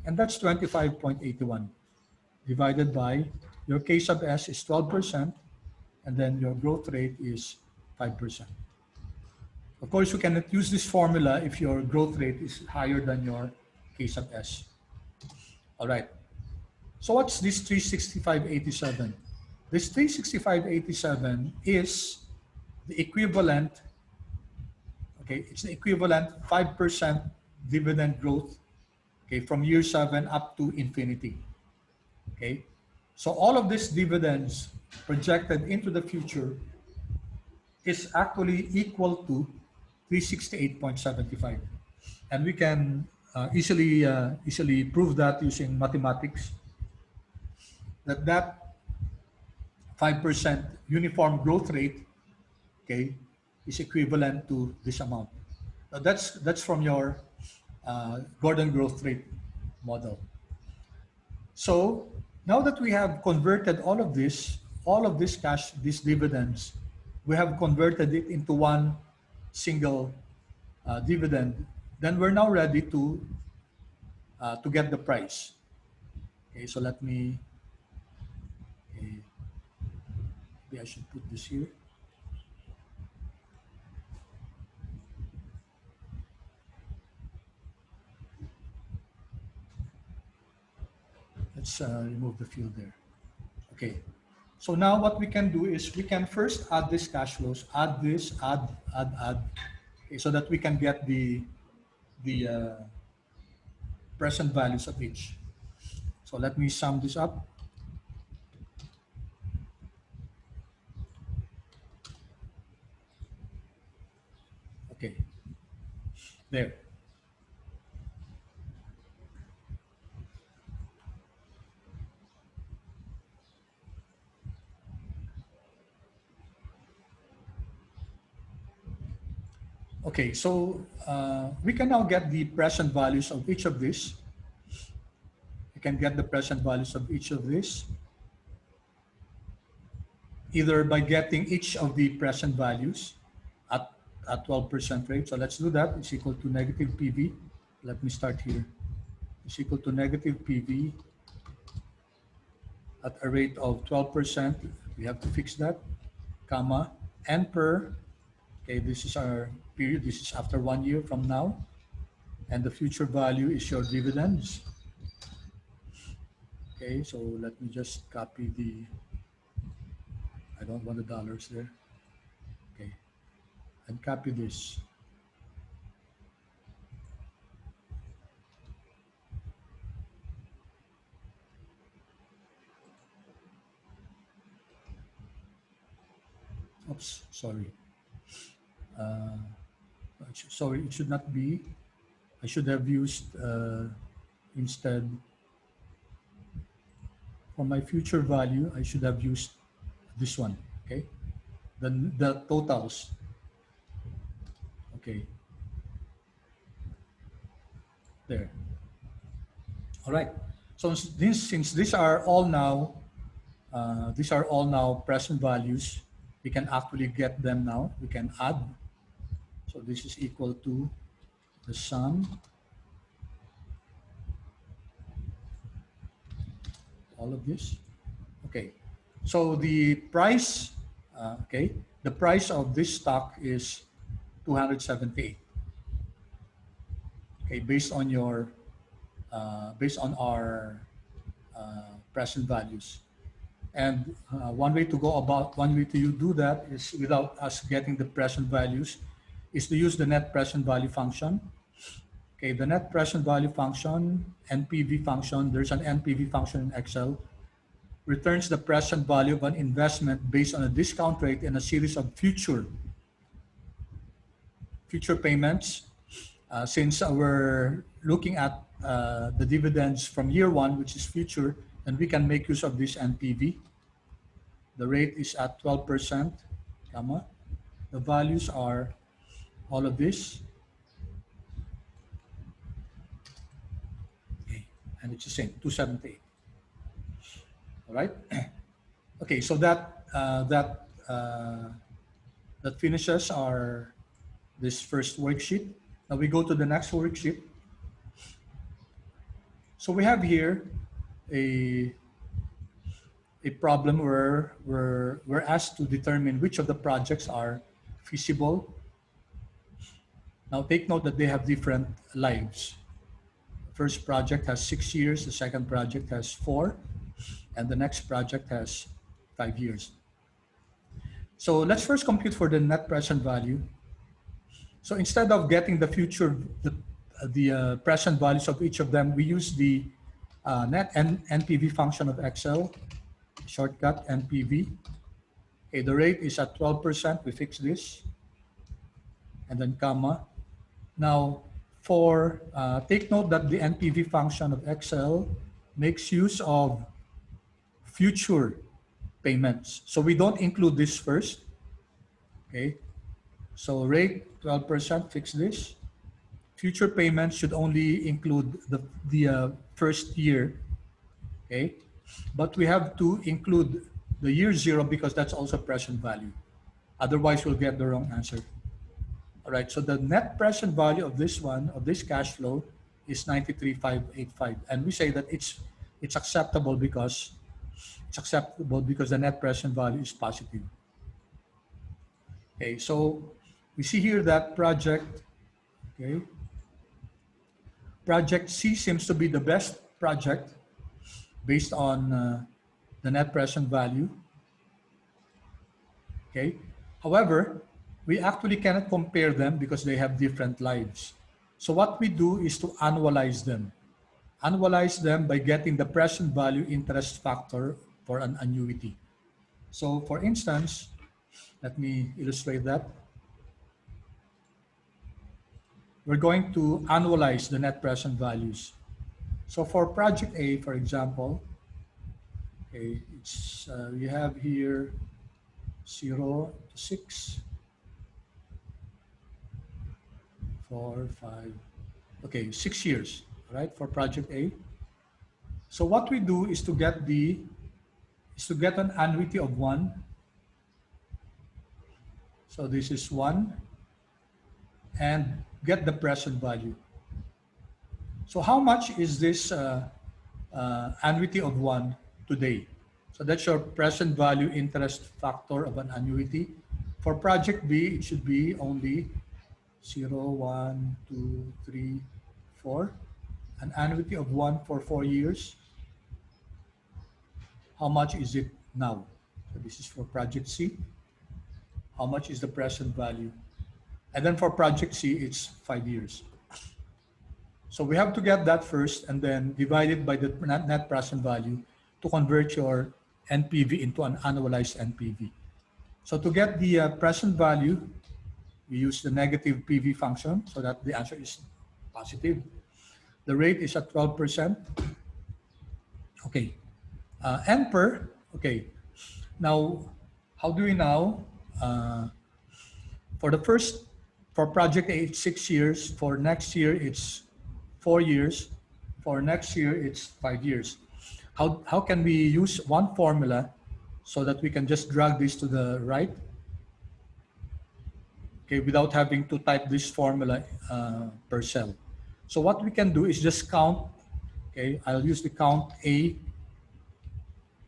Speaker 1: And that's 25.81 divided by your K sub S is 12%, and then your growth rate is 5%. Of course, you cannot use this formula if your growth rate is higher than your K sub S. All right. So what's this 365.87? This 365.87 is the equivalent, okay, it's the equivalent 5% dividend growth, okay, from year 7 up to infinity. Okay. So all of these dividends projected into the future is actually equal to 368.75. And we can easily prove that using mathematics, that 5% uniform growth rate, okay, is equivalent to this amount. Now that's from your Gordon growth rate model. So now that we have converted all of this cash, these dividends, we have converted it into one single dividend. Then we're now ready to get the price. Okay, so let me. Okay, maybe I should put this here. Let's remove the field there. Okay. So now what we can do is we can first add these cash flows, add this, add, okay, so that we can get the present values of each. So let me sum this up. Okay, there. Okay, so we can now get the present values of each of these. We can get the present values of each of these either by getting each of the present values at 12% rate. So let's do that. It's equal to negative PV. Let me start here. It's equal to negative PV at a rate of 12%. We have to fix that, comma, and per, okay, this is our period. This is after 1 year from now. And the future value is your dividends. Okay, so let me just copy the, I don't want the dollars there. Okay, and copy this. Oops, sorry. Sorry, it should not be. I should have used instead for my future value. I should have used this one. Okay, the totals. Okay, there. All right. So since these are all now present values, we can actually get them now. We can add. So this is equal to the sum, all of this. Okay. So the price, the price of this stock is 278. Okay, based on our present values. And one way to do that is without us getting the present values is to use the net present value function. Okay, the net present value function, NPV function, there's an NPV function in Excel, returns the present value of an investment based on a discount rate in a series of future payments. Since we're looking at the dividends from year one, which is future, and we can make use of this NPV. The rate is at 12%, comma. The values are all of this. Okay, and it's the same, 278. All right. Okay, so that finishes this first worksheet. Now we go to the next worksheet. So we have here a problem where we're asked to determine which of the projects are feasible. Now take note that they have different lives. The first project has 6 years, the second project has 4, and the next project has 5 years. So let's first compute for the net present value. So instead of getting the present values of each of them, we use the net NPV function of Excel. shortcut NPV. Okay, the rate is at 12%. We fix this, and then comma. Now, for take note that the NPV function of Excel makes use of future payments. So we don't include this first. Okay. So rate 12%, fix this. Future payments should only include the first year. Okay. But we have to include the year zero because that's also present value. Otherwise, we'll get the wrong answer. All right. So the net present value of this one, of this cash flow, is 93,585, and we say that it's acceptable because the net present value is positive. Okay, so we see here that project C seems to be the best project based on the net present value. Okay, however, we actually cannot compare them because they have different lives. So what we do is to annualize them. Annualize them by getting the present value interest factor for an annuity. So for instance, let me illustrate that. We're going to annualize the net present values. So for project A, for example, okay, it's we have here 0 to 6, 4, 5, okay, 6 years, right, for project A. So what we do is to get an annuity of 1. So this is 1, and get the present value. So how much is this annuity of 1 today? So that's your present value interest factor of an annuity. For project B, it should be only 0, 1, 2, 3, 4. An annuity of 1 for 4 years. How much is it now? So this is for project C. How much is the present value? And then for project C, it's 5 years. So we have to get that first and then divide it by the net present value to convert your NPV into an annualized NPV. So to get the present value, we use the negative PV function so that the answer is positive. The rate is at 12%. Okay. N per, okay. Now, how do we now, for project A, it's 6 years. For next year, it's 4 years. For next year, it's 5 years. How can we use one formula so that we can just drag this to the right? Okay, without having to type this formula per cell. So what we can do is just count. Okay, I'll use the count A.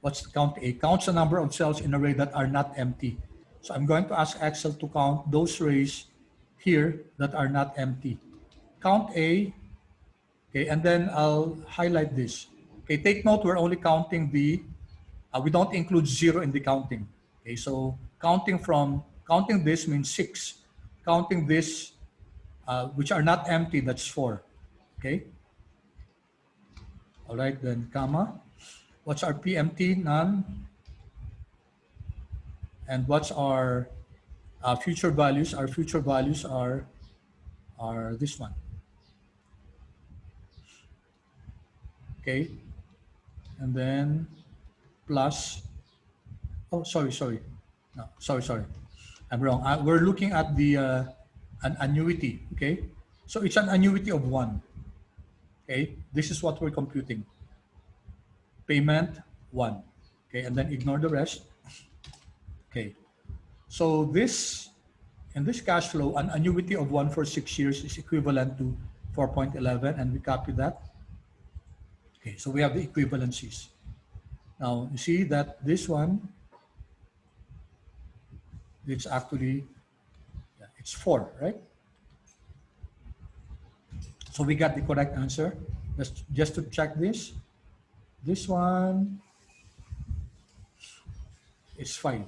Speaker 1: What's the count A? Counts the number of cells in an array that are not empty. So I'm going to ask Excel to count those arrays here that are not empty. Count A, okay, and then I'll highlight this. Okay, take note, we're only counting we don't include 0 in the counting. Okay, so counting this means 6. Counting this, which are not empty, that's 4. Okay. All right, then comma. What's our PMT? None. And what's our future values? Our future values are this one. Okay. And then plus, oh, sorry. No, sorry. I'm wrong. We're looking at the an annuity, okay? So it's an annuity of 1, okay? This is what we're computing. Payment 1, okay? And then ignore the rest. Okay. So in this cash flow, an annuity of 1 for 6 years is equivalent to 4.11, and we copy that. Okay, so we have the equivalencies. Now, you see that this one, it's actually, it's 4, right? So we got the correct answer. Just to check this one is 5.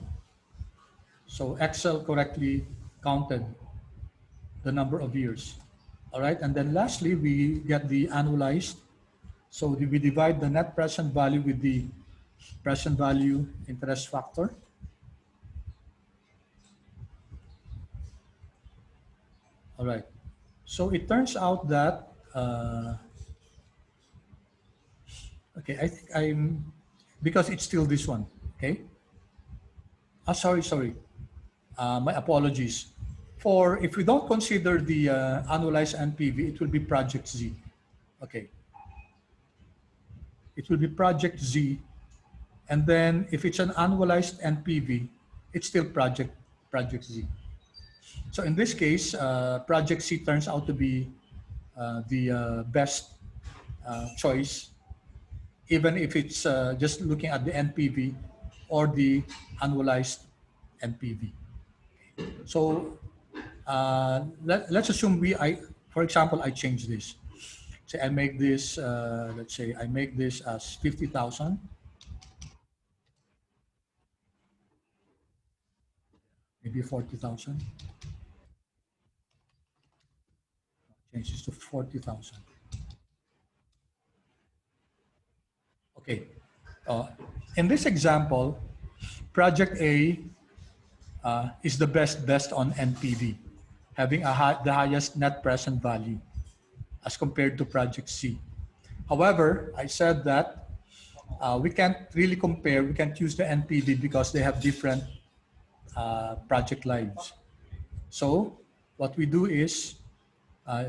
Speaker 1: So Excel correctly counted the number of years. All right, and then lastly, we get the annualized. So we divide the net present value with the present value interest factor. All right. So it turns out that, okay, I think because it's still this one, okay? Sorry. My apologies. If we don't consider the annualized NPV, it will be Project Z. Okay. It will be Project Z. And then if it's an annualized NPV, it's still Project Z. So in this case, Project C turns out to be the best choice, even if it's just looking at the NPV or the annualized NPV. So let's assume for example, I change this. Say I make this, let's say I make this as 50,000, maybe 40,000. Change this to 40,000. Okay. Uh, in this example, Project A is the best on NPV, having the highest net present value as compared to Project C. However, I said that we can't really compare. We can't use the NPV because they have different project lives. So what we do is uh,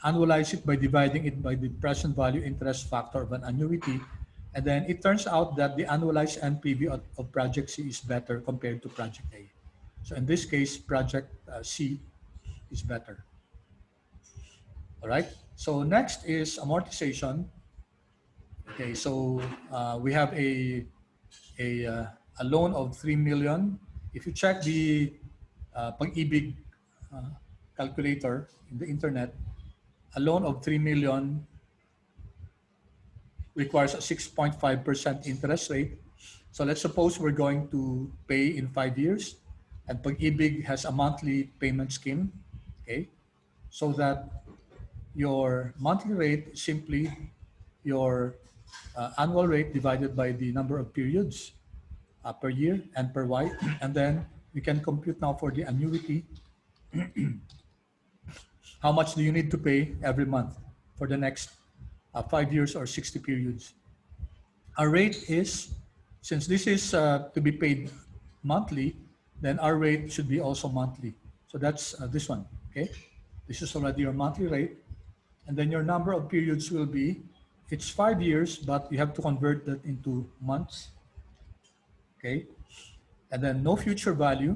Speaker 1: annualize it by dividing it by the present value interest factor of an annuity. And then it turns out that the annualized NPV of Project C is better compared to Project A. So in this case, Project C is better. All right. So next is amortization. Okay. So we have a loan of 3 million. If you check the Pag-ibig calculator in the internet, a loan of 3 million requires a 6.5% interest rate. So let's suppose we're going to pay in 5 years, and Pag-ibig has a monthly payment scheme, okay? So that your monthly rate is simply your annual rate divided by the number of periods per year and per Y. And then we can compute now for the annuity, how much do you need to pay every month for the next 5 years or 60 periods. Our rate is, since this is to be paid monthly, then our rate should be also monthly. So that's this one, okay? This is already your monthly rate. And then your number of periods will be, it's 5 years, but you have to convert that into months, okay? And then no future value.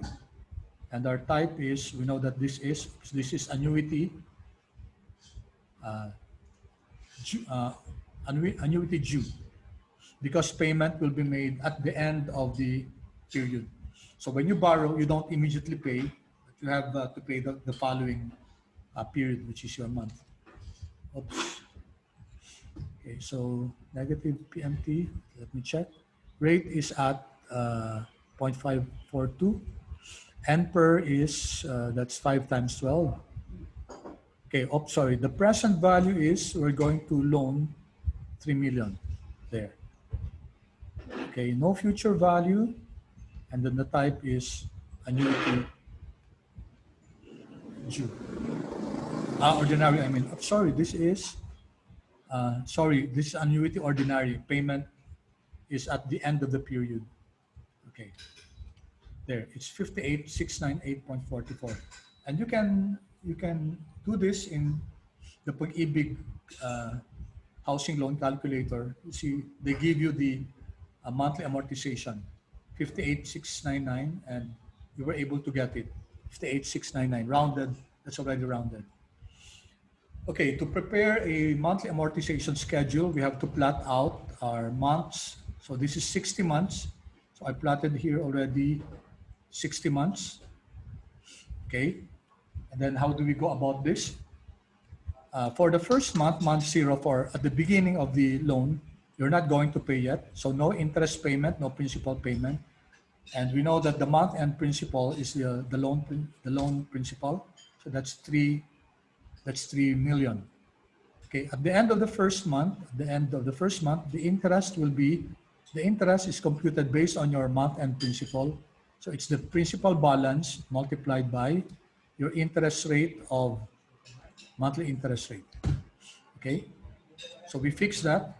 Speaker 1: And our type is, we know that this is annuity, annuity due, because payment will be made at the end of the period. So when you borrow, you don't immediately pay, but you have to pay the following period, which is your month. Oops. Okay, so negative PMT, let me check. Rate is at 0.542. NPER is, that's 5 times 12. Okay, sorry, the present value is, we're going to loan 3 million there. Okay, no future value, and then the type is annuity due. Ordinary, I mean, sorry, this is annuity ordinary. Payment is at the end of the period. Okay, there, it's 58,698.44. And you can do this in the Pag-ibig housing loan calculator. You see, they give you the monthly amortization, 58,699, and we were able to get it, 58,699, rounded, that's already rounded. Okay, to prepare a monthly amortization schedule, we have to plot out our months. So this is 60 months. So I plotted here already 60 months. Okay, and then how do we go about this? For the first month, month 0, for at the beginning of the loan, you're not going to pay yet. So no interest payment, no principal payment. And we know that the month end principal is the loan principal. So that's 3 million. Okay, at the end of the first month, the interest will be The interest is computed based on your month-end principal. So it's the principal balance multiplied by your interest rate of monthly interest rate. Okay, so we fix that.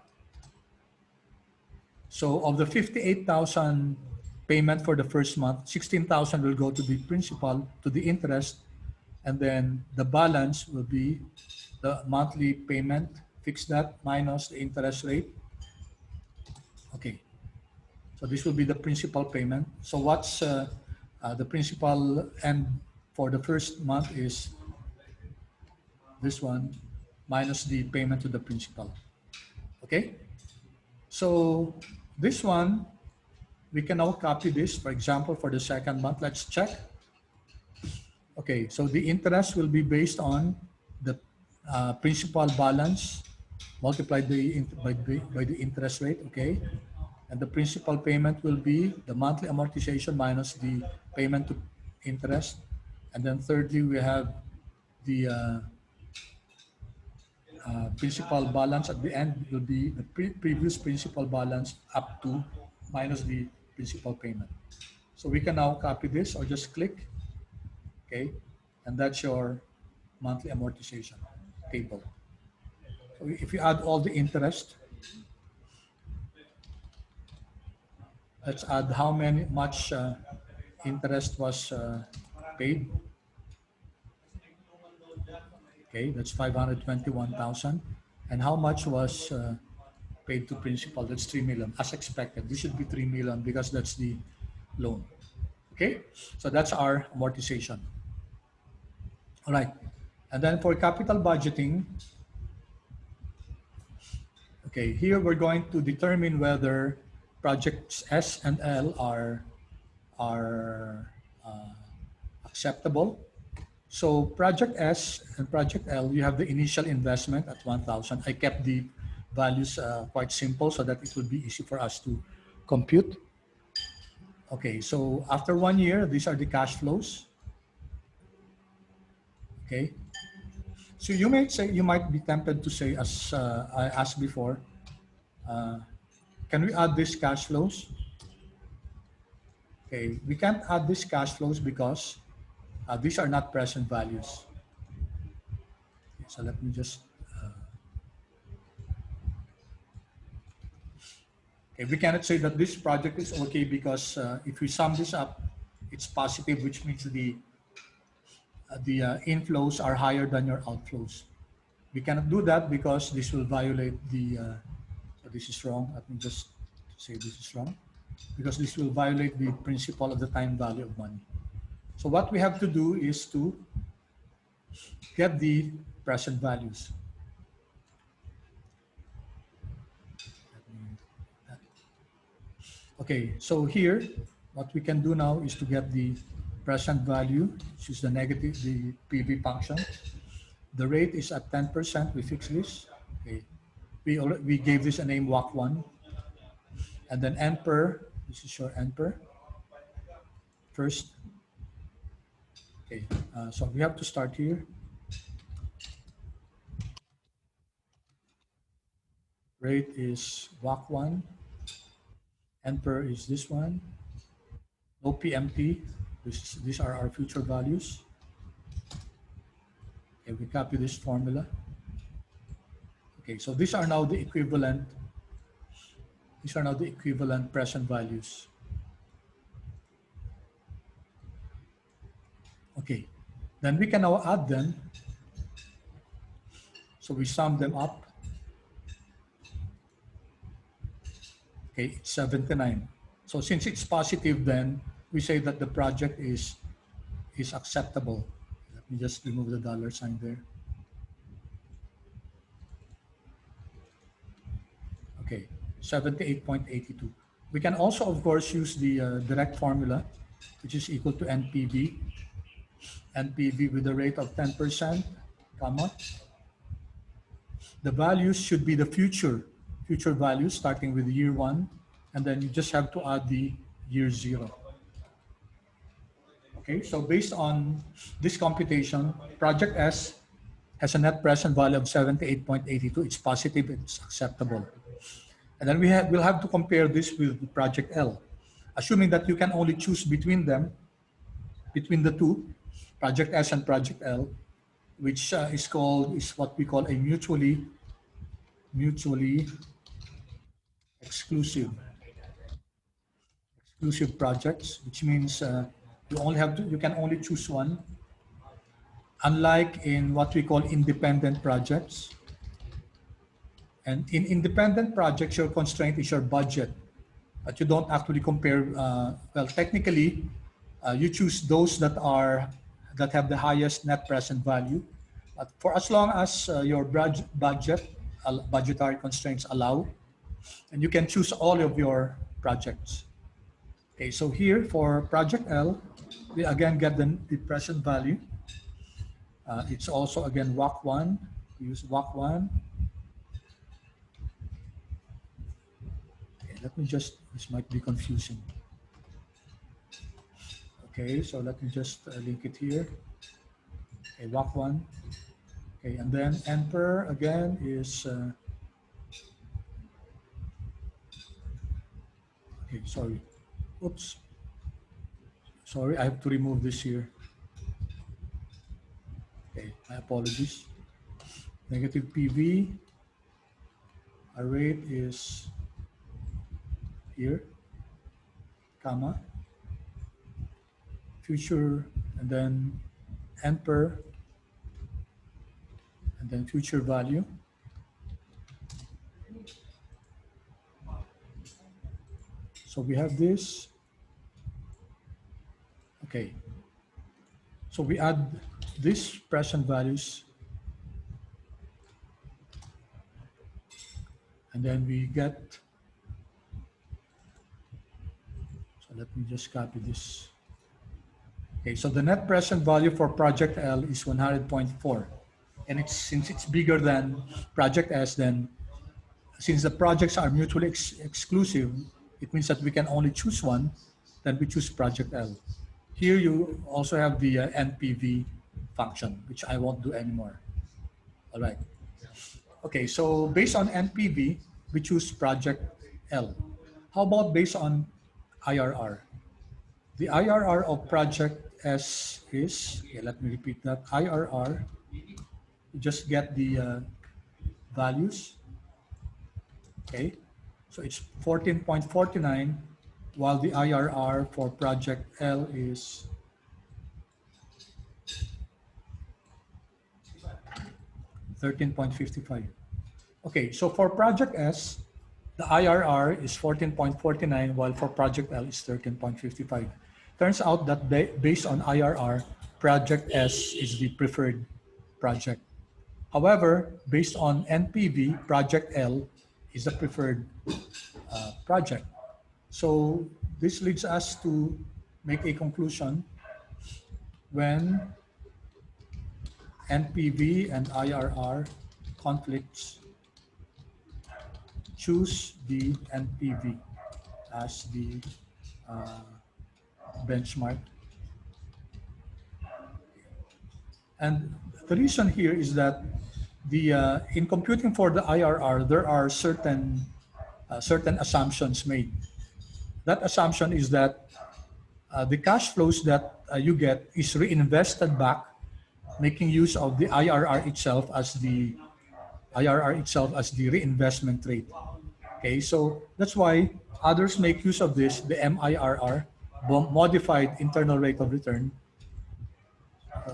Speaker 1: So of the 58,000 payment for the first month, 16,000 will go to the principal, to the interest, and then the balance will be the monthly payment, fix that, minus the interest rate. Okay, so this will be the principal payment. So what's the principal end for the first month is this one minus the payment to the principal. Okay, so this one, we can now copy this. For example, for the second month, let's check. Okay, so the interest will be based on the principal balance multiplied by the interest rate, okay? And the principal payment will be the monthly amortization minus the payment to interest. And then thirdly, we have the principal balance at the end will be the previous principal balance up to minus the principal payment. So we can now copy this or just click, okay? And that's your monthly amortization table. So if you add all the interest, let's add how much interest was paid. Okay, that's 521,000. And how much was paid to principal? That's 3 million, as expected. This should be 3 million because that's the loan. Okay, so that's our amortization. All right, and then for capital budgeting, okay, here we're going to determine whether projects S and L are acceptable. So project S and project L, you have the initial investment at 1,000. I kept the values quite simple so that it would be easy for us to compute. Okay, so after 1 year, these are the cash flows. Okay, so you might be tempted to say, as I asked before, can we add these cash flows? Okay, we can't add these cash flows because these are not present values. Okay, so let me just, okay, we cannot say that this project is okay because if we sum this up, it's positive, which means the inflows are higher than your outflows. We cannot do that because this will violate the, so this is wrong. Let me just say this is wrong because this will violate the principle of the time value of money. So what we have to do is to get the present values. Okay, so here, what we can do now is to get the present value, which is the negative, the PV function. The rate is at 10%, we fix this. Okay. We gave this a name WAC1. And then N per, this is your N per. First, okay, so we have to start here. Rate is WAC1. N per is this one. OPMT, these are our future values. Okay, we copy this formula. Okay, so these are now the equivalent. These are now the equivalent present values. Okay, then we can now add them. So we sum them up. Okay, it's 79. So since it's positive, then we say that the project is acceptable. Let me just remove the dollar sign there. Okay, 78.82. We can also, of course, use the direct formula, which is equal to NPV. NPV with a rate of 10%, comma. The values should be the future values starting with year 1, and then you just have to add the year 0. Okay, so based on this computation, project S has a net present value of 78.82. It's positive, it's acceptable. And then we'll have to compare this with project L, assuming that you can only choose between them, between the two, project S and project L, which is what we call a mutually exclusive exclusive projects, which means you can only choose one. Unlike in what we call independent projects, and in independent projects, your constraint is your budget, but you don't actually compare. Well, technically, you choose those that have the highest net present value. But for as long as your budgetary constraints allow, and you can choose all of your projects. Okay, so here for project L, we again get the present value. It's also again WAC 1. We use WAC 1. Okay, this might be confusing. Okay, so let me just link it here. Okay, WAC 1. Okay, and then enter again is, okay, sorry. Oops. Sorry, I have to remove this here. Okay, my apologies. Negative PV. Our rate is here, comma, future, and then enter, and then future value. So we have this. Okay. So we add these present values, and then we get, so let me just copy this. Okay, so the net present value for project L is 100.4. And since it's bigger than project S, then since the projects are mutually exclusive, it means that we can only choose one, then we choose project L. Here you also have the NPV function, which I won't do anymore. All right. Okay, so based on NPV, we choose project L. How about based on IRR? The IRR of project S is, okay, let me repeat that, IRR, you just get the values, okay? So it's 14.49, while the IRR for project L is 13.55. Okay, so for project S, the IRR is 14.49, while for project L is 13.55. Turns out that based on IRR, project S is the preferred project. However, based on NPV, project L is the preferred project. So this leads us to make a conclusion: when NPV and IRR conflicts, choose the NPV as the benchmark. And the reason here is that in computing for the IRR, there are certain assumptions made. That assumption is that the cash flows that you get is reinvested back, making use of the IRR itself as the reinvestment rate. Okay, so that's why others make use of this, the MIRR, modified internal rate of return.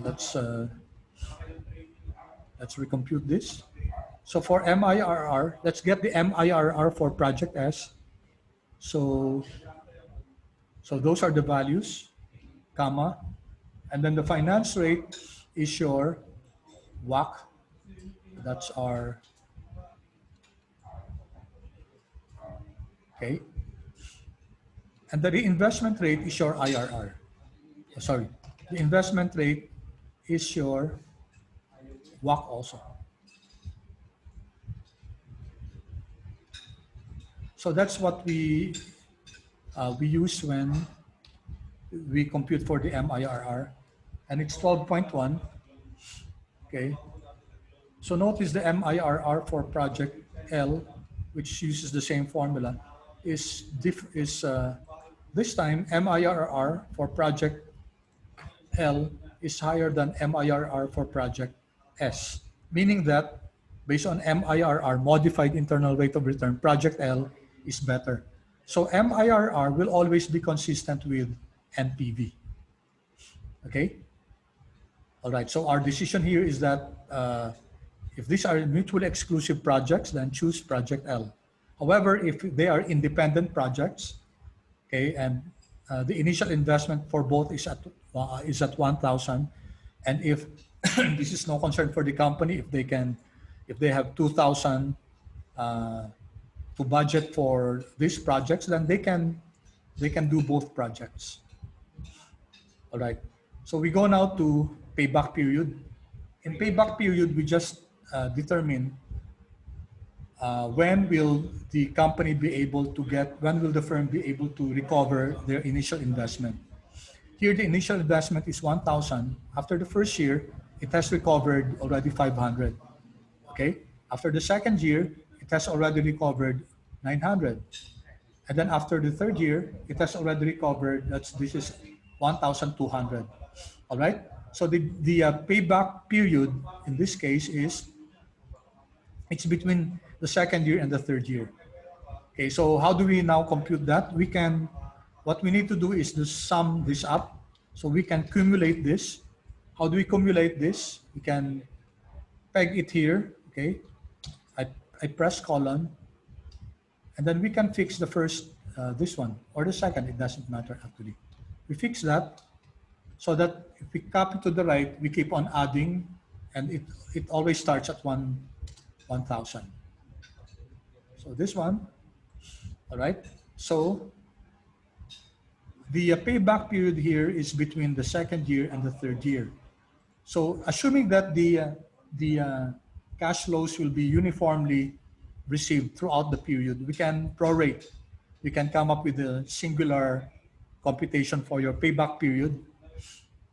Speaker 1: Let's recompute this. So for MIRR, let's get the MIRR for project S. So those are the values, comma, and then the finance rate is your WAC. That's our, okay. And the reinvestment rate is your IRR. Sorry, the investment rate is your WAC also. So that's what we use when we compute for the MIRR, and it's 12.1. Okay. So notice the MIRR for project L, which uses the same formula, is this time MIRR for project L is higher than MIRR for project S, meaning that based on MIRR, modified internal rate of return, project L is better. So MIRR will always be consistent with NPV. Okay? All right, so our decision here is that if these are mutually exclusive projects, then choose project L. However, if they are independent projects, okay, and the initial investment for both is at 1,000, and if this is no concern for the company, if they have 2,000 to budget for these projects, then they can do both projects. All right. So we go now to payback period. In payback period, we just determine when will the company be able to when will the firm be able to recover their initial investment. Here, the initial investment is 1,000. After the first year, it has recovered already 500. Okay. After the second year, it has already recovered 900. And then after the third year, it has already recovered, this is 1,200. All right. So the payback period in this case it's between the second year and the third year. Okay. So how do we now compute that? What we need to do is to sum this up. So we can cumulate this. How do we cumulate this? We can peg it here. Okay. I press colon. And then we can fix the first, this one, or the second, it doesn't matter actually. We fix that so that if we copy to the right, we keep on adding, and it always starts at 1,000. So this one, all right? So the payback period here is between the second year and the third year. So assuming that the cash flows will be uniformly received throughout the period, we can prorate. We can come up with a singular computation for your payback period.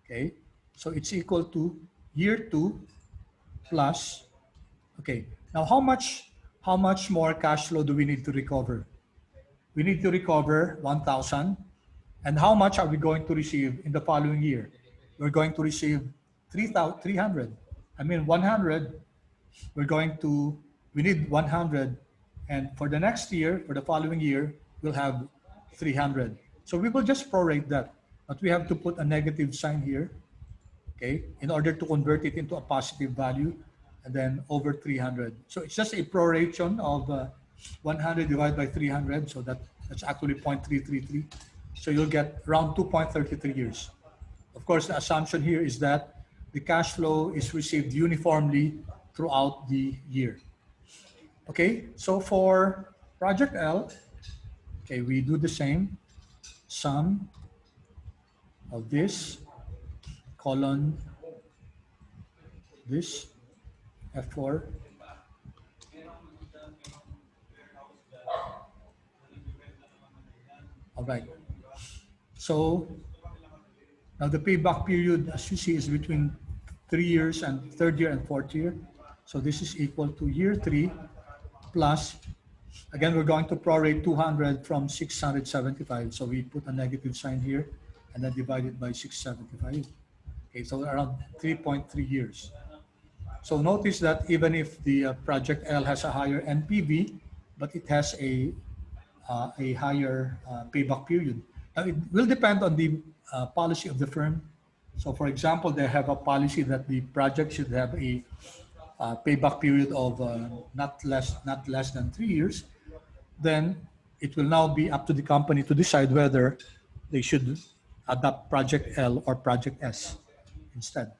Speaker 1: Okay, so it's equal to year 2 plus. Okay, now how much more cash flow do we need to recover? We need to recover 1,000. And how much are we going to receive in the following year? We're going to receive 300. I mean 100. We need 100, and for the next year, for the following year, we'll have 300. So we will just prorate that, but we have to put a negative sign here, okay, in order to convert it into a positive value, and then over 300. So it's just a proration of 100 divided by 300, so that's actually 0.333. So you'll get around 2.33 years. Of course, the assumption here is that the cash flow is received uniformly throughout the year. Okay, so for project L, okay, we do the same. Sum of this, colon, this, F4. All right. So now the payback period, as you see, is between 3 years and third year and fourth year. So this is equal to year 3 plus, again, we're going to prorate 200 from 675. So we put a negative sign here and then divide it by 675. Okay, so around 3.3 years. So notice that even if the project L has a higher NPV, but it has a higher payback period. Now it will depend on the policy of the firm. So for example, they have a policy that the project should have a payback period of not less than 3 years. Then it will now be up to the company to decide whether they should adopt project L or project S instead,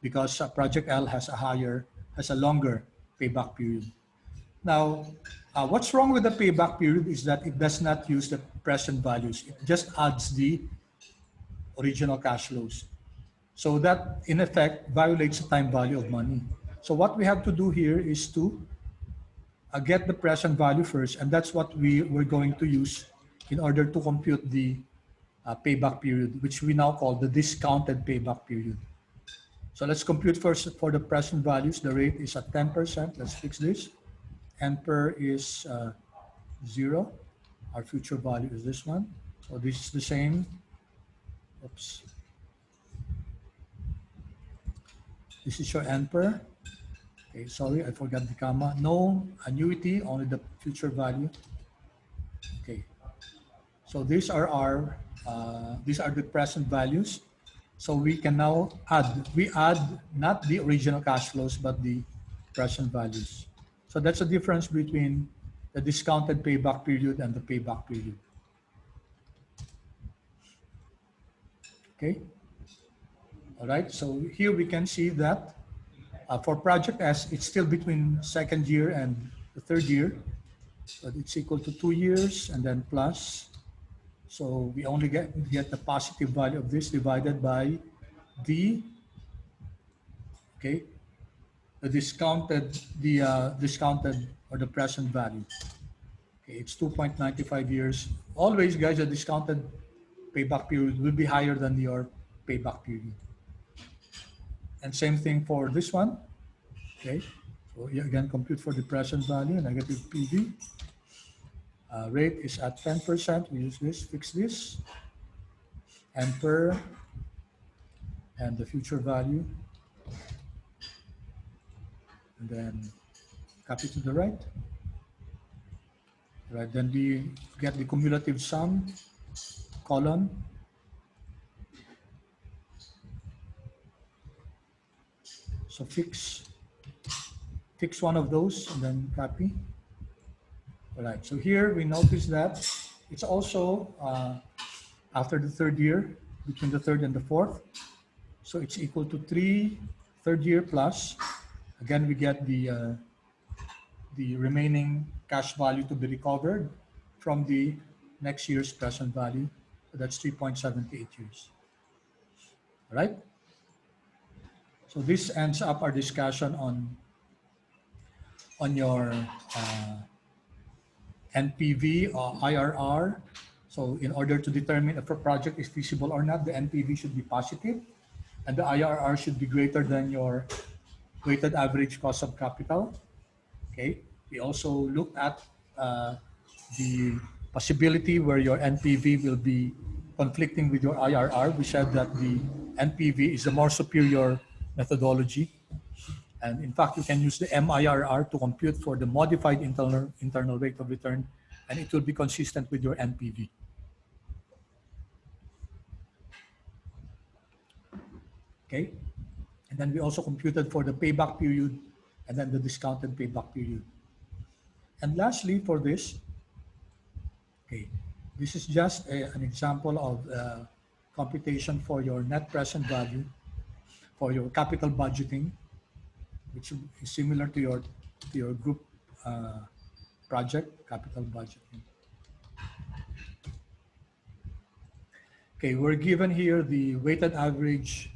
Speaker 1: because project L has a longer payback period. Now, what's wrong with the payback period is that it does not use the present values. It just adds the original cash flows. So that, in effect, violates the time value of money. So what we have to do here is to get the present value first, and that's what we're going to use in order to compute the payback period, which we now call the discounted payback period. So let's compute first for the present values. The rate is at 10%. Let's fix this. NPER is 0. Our future value is this one. So this is the same. Oops. This is your NPER. Okay, sorry, I forgot the comma. No annuity, only the future value. Okay. So these are the present values. So we can now add. We add not the original cash flows, but the present values. So that's the difference between the discounted payback period and the payback period. Okay. All right. So here we can see that for project S, it's still between second year and the third year, but it's equal to 2 years and then plus. So we only get the positive value of this divided by the, okay, the discounted or the present value. Okay, it's 2.95 years. Always, guys, the discounted payback period will be higher than your payback period. And same thing for this one. Okay, so again, compute for the present value, negative PV. Rate is at 10%. We use this, fix this. And per, and the future value. And then copy to the right. Right, then we get the cumulative sum, column. So fix one of those and then copy. All right, so here we notice that it's also after the third year, between the third and the fourth. So it's equal to 3 third year plus. Again, we get the remaining cash value to be recovered from the next year's present value. So that's 3.78 years. All right. So this ends up our discussion on your NPV or IRR. So in order to determine if a project is feasible or not, the NPV should be positive and the IRR should be greater than your weighted average cost of capital. Okay. We also looked at the possibility where your NPV will be conflicting with your IRR. We said that the NPV is the more superior methodology. And in fact, you can use the MIRR to compute for the modified internal rate of return, and it will be consistent with your NPV. Okay. And then we also computed for the payback period and then the discounted payback period. And lastly, for this, okay, this is just an example of computation for your net present value for your capital budgeting, which is similar to your group project capital budgeting. Okay, we're given here the weighted average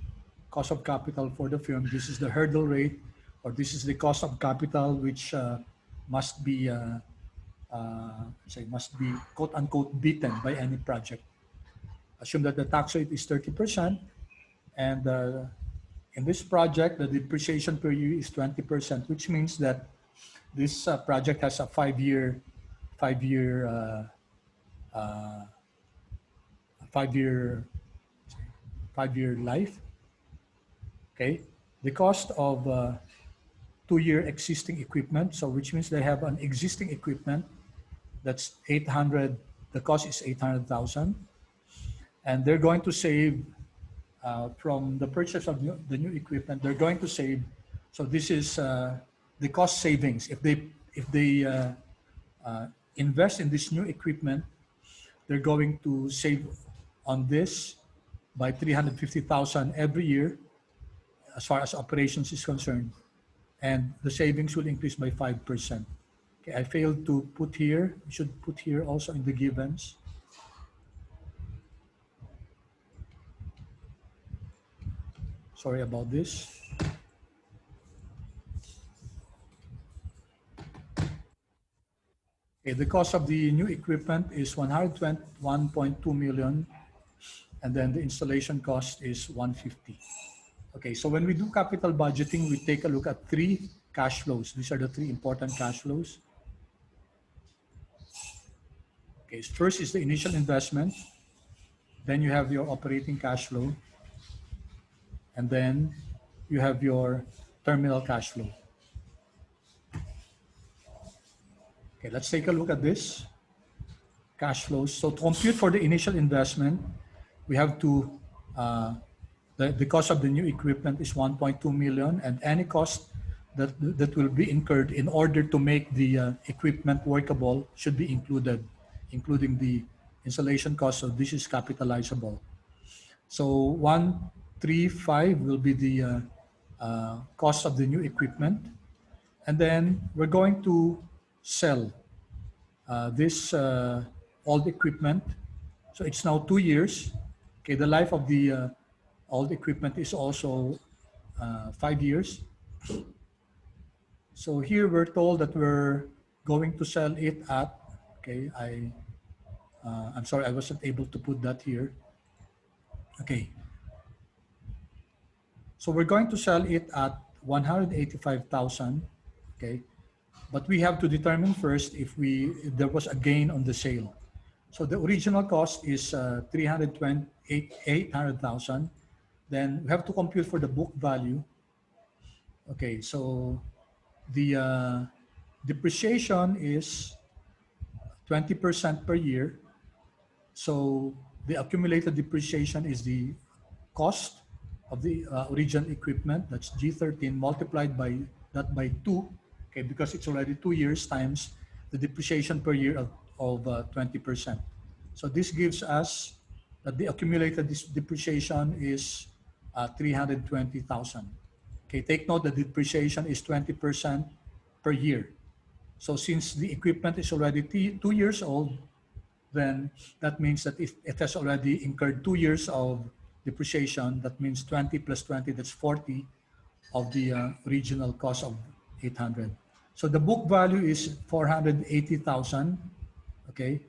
Speaker 1: cost of capital for the firm. This is the hurdle rate, or this is the cost of capital, which must be quote unquote beaten by any project. Assume that the tax rate is 30%, and in this project, the depreciation per year is 20%, which means that this project has a five-year life. Okay, the cost of 2-year existing equipment, so which means they have an existing equipment that's 800. The cost is 800,000, and they're going to save from the purchase of the new equipment. They're going to save. So this is the cost savings. If they invest in this new equipment, they're going to save on this by 350,000 every year, as far as operations is concerned, and the savings will increase by 5%. Okay, I failed to put here. You should put here also in the givens. Sorry about this. Okay, the cost of the new equipment is 121.2 million, and then the installation cost is 150. Okay, so when we do capital budgeting, we take a look at 3 cash flows. These are the 3 important cash flows. Okay, first is the initial investment, then you have your operating cash flow, and then you have your terminal cash flow. Okay, let's take a look at this cash flows. So to compute for the initial investment, we have to, the cost of the new equipment is 1.2 million, and any cost that will be incurred in order to make the equipment workable should be included, including the installation cost. So this is capitalizable. So 135 will be the cost of the new equipment, and then we're going to sell this old equipment. So it's now 2 years. Okay, the life of the old equipment is also 5 years. So here we're told that we're going to sell it at, okay, I'm sorry, I wasn't able to put that here. Okay, so we're going to sell it at 185,000. Okay, but we have to determine first if there was a gain on the sale. So the original cost is 800,000. Then we have to compute for the book value. Okay, so the depreciation is 20% per year. So the accumulated depreciation is the cost of the original equipment. That's G13 multiplied by that by 2. Okay, because it's already 2 years times the depreciation per year of 20%. So this gives us that the accumulated depreciation is 320,000. Okay, take note that depreciation is 20% per year. So since the equipment is already 2 years old, then that means that if it has already incurred 2 years of depreciation, that means 20 plus 20, that's 40 of the original cost of 800. So the book value is 480,000. Okay,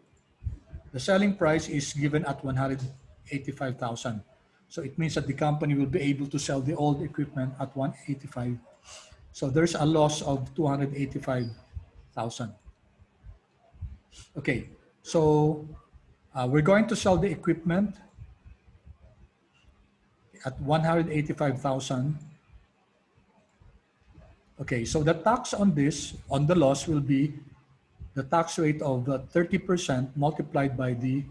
Speaker 1: the selling price is given at 185,000. So it means that the company will be able to sell the old equipment at 185. So there's a loss of 285,000. Okay, so we're going to sell the equipment at 185,000. Okay, so the tax on this, on the loss, will be the tax rate of 30% multiplied by the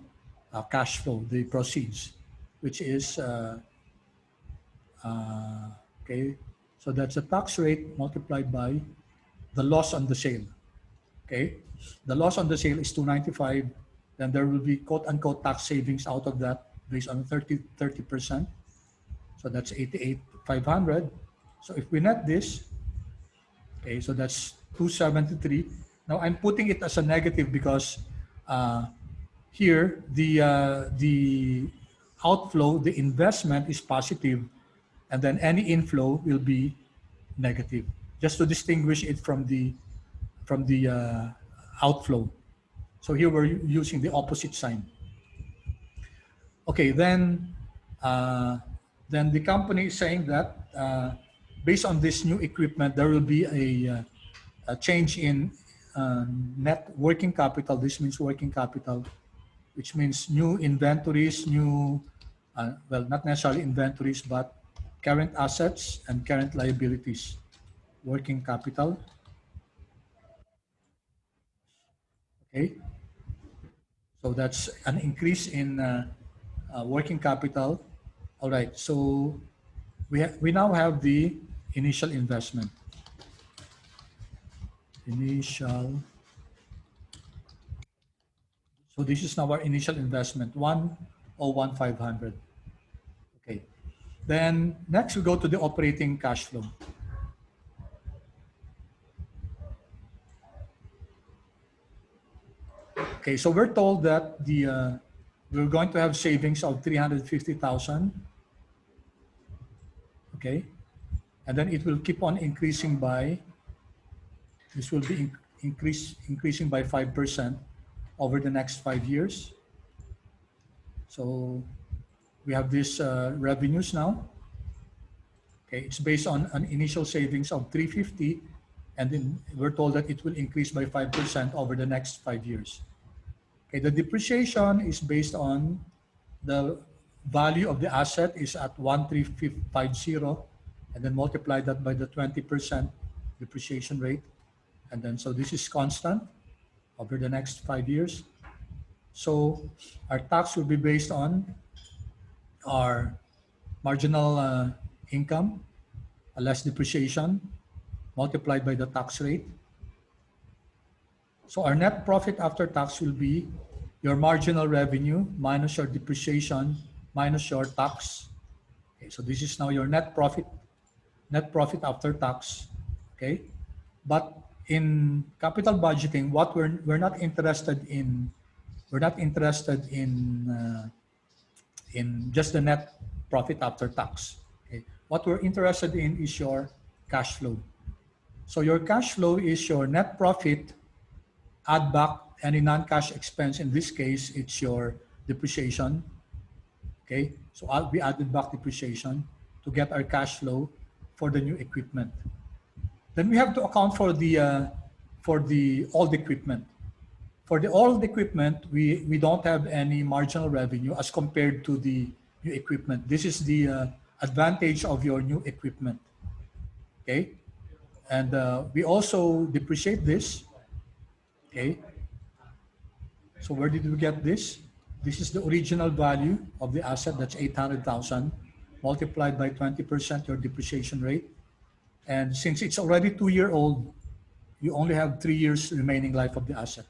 Speaker 1: cash flow, the proceeds, which is, okay, so that's the tax rate multiplied by the loss on the sale. Okay, the loss on the sale is 295, then there will be quote unquote tax savings out of that based on 30%. So that's 88,500. So if we net this, okay, so that's 273. Now I'm putting it as a negative because here the outflow, the investment is positive, and then any inflow will be negative, just to distinguish it from the outflow. So here we're using the opposite sign. Okay, then the company is saying that based on this new equipment, there will be a change in net working capital. This means working capital, which means new inventories, new, well, not necessarily inventories, but current assets and current liabilities, working capital. Okay, so that's an increase in working capital. All right, so we now have the initial investment. Initial. So this is now our initial investment, 101,500. Okay. Then next we go to the operating cash flow. Okay, so we're told that we're going to have savings of 350,000. Okay, and then it will keep on increasing by. This will be increasing by 5% over the next 5 years. So we have these revenues now. Okay, it's based on an initial savings of 350, and then we're told that it will increase by 5% over the next 5 years. Okay, the depreciation is based on the value of the asset is at 13550, and then multiply that by the 20% depreciation rate. And then, so this is constant over the next 5 years. So our tax will be based on our marginal income, less depreciation, multiplied by the tax rate. So our net profit after tax will be your marginal revenue minus your depreciation minus your tax. Okay, so this is now your net profit after tax. Okay, but in capital budgeting, what we're not interested in just the net profit after tax. Okay, what we're interested in is your cash flow. So your cash flow is your net profit, add back any non-cash expense. In this case, it's your depreciation. Okay, so we added back depreciation to get our cash flow for the new equipment. Then we have to account for the old equipment. For the old equipment, we don't have any marginal revenue as compared to the new equipment. This is the advantage of your new equipment. Okay, and we also depreciate this. Okay, so where did we get this? This is the original value of the asset. That's 800,000 multiplied by 20% your depreciation rate. And since it's already 2 year old, you only have 3 years remaining life of the asset.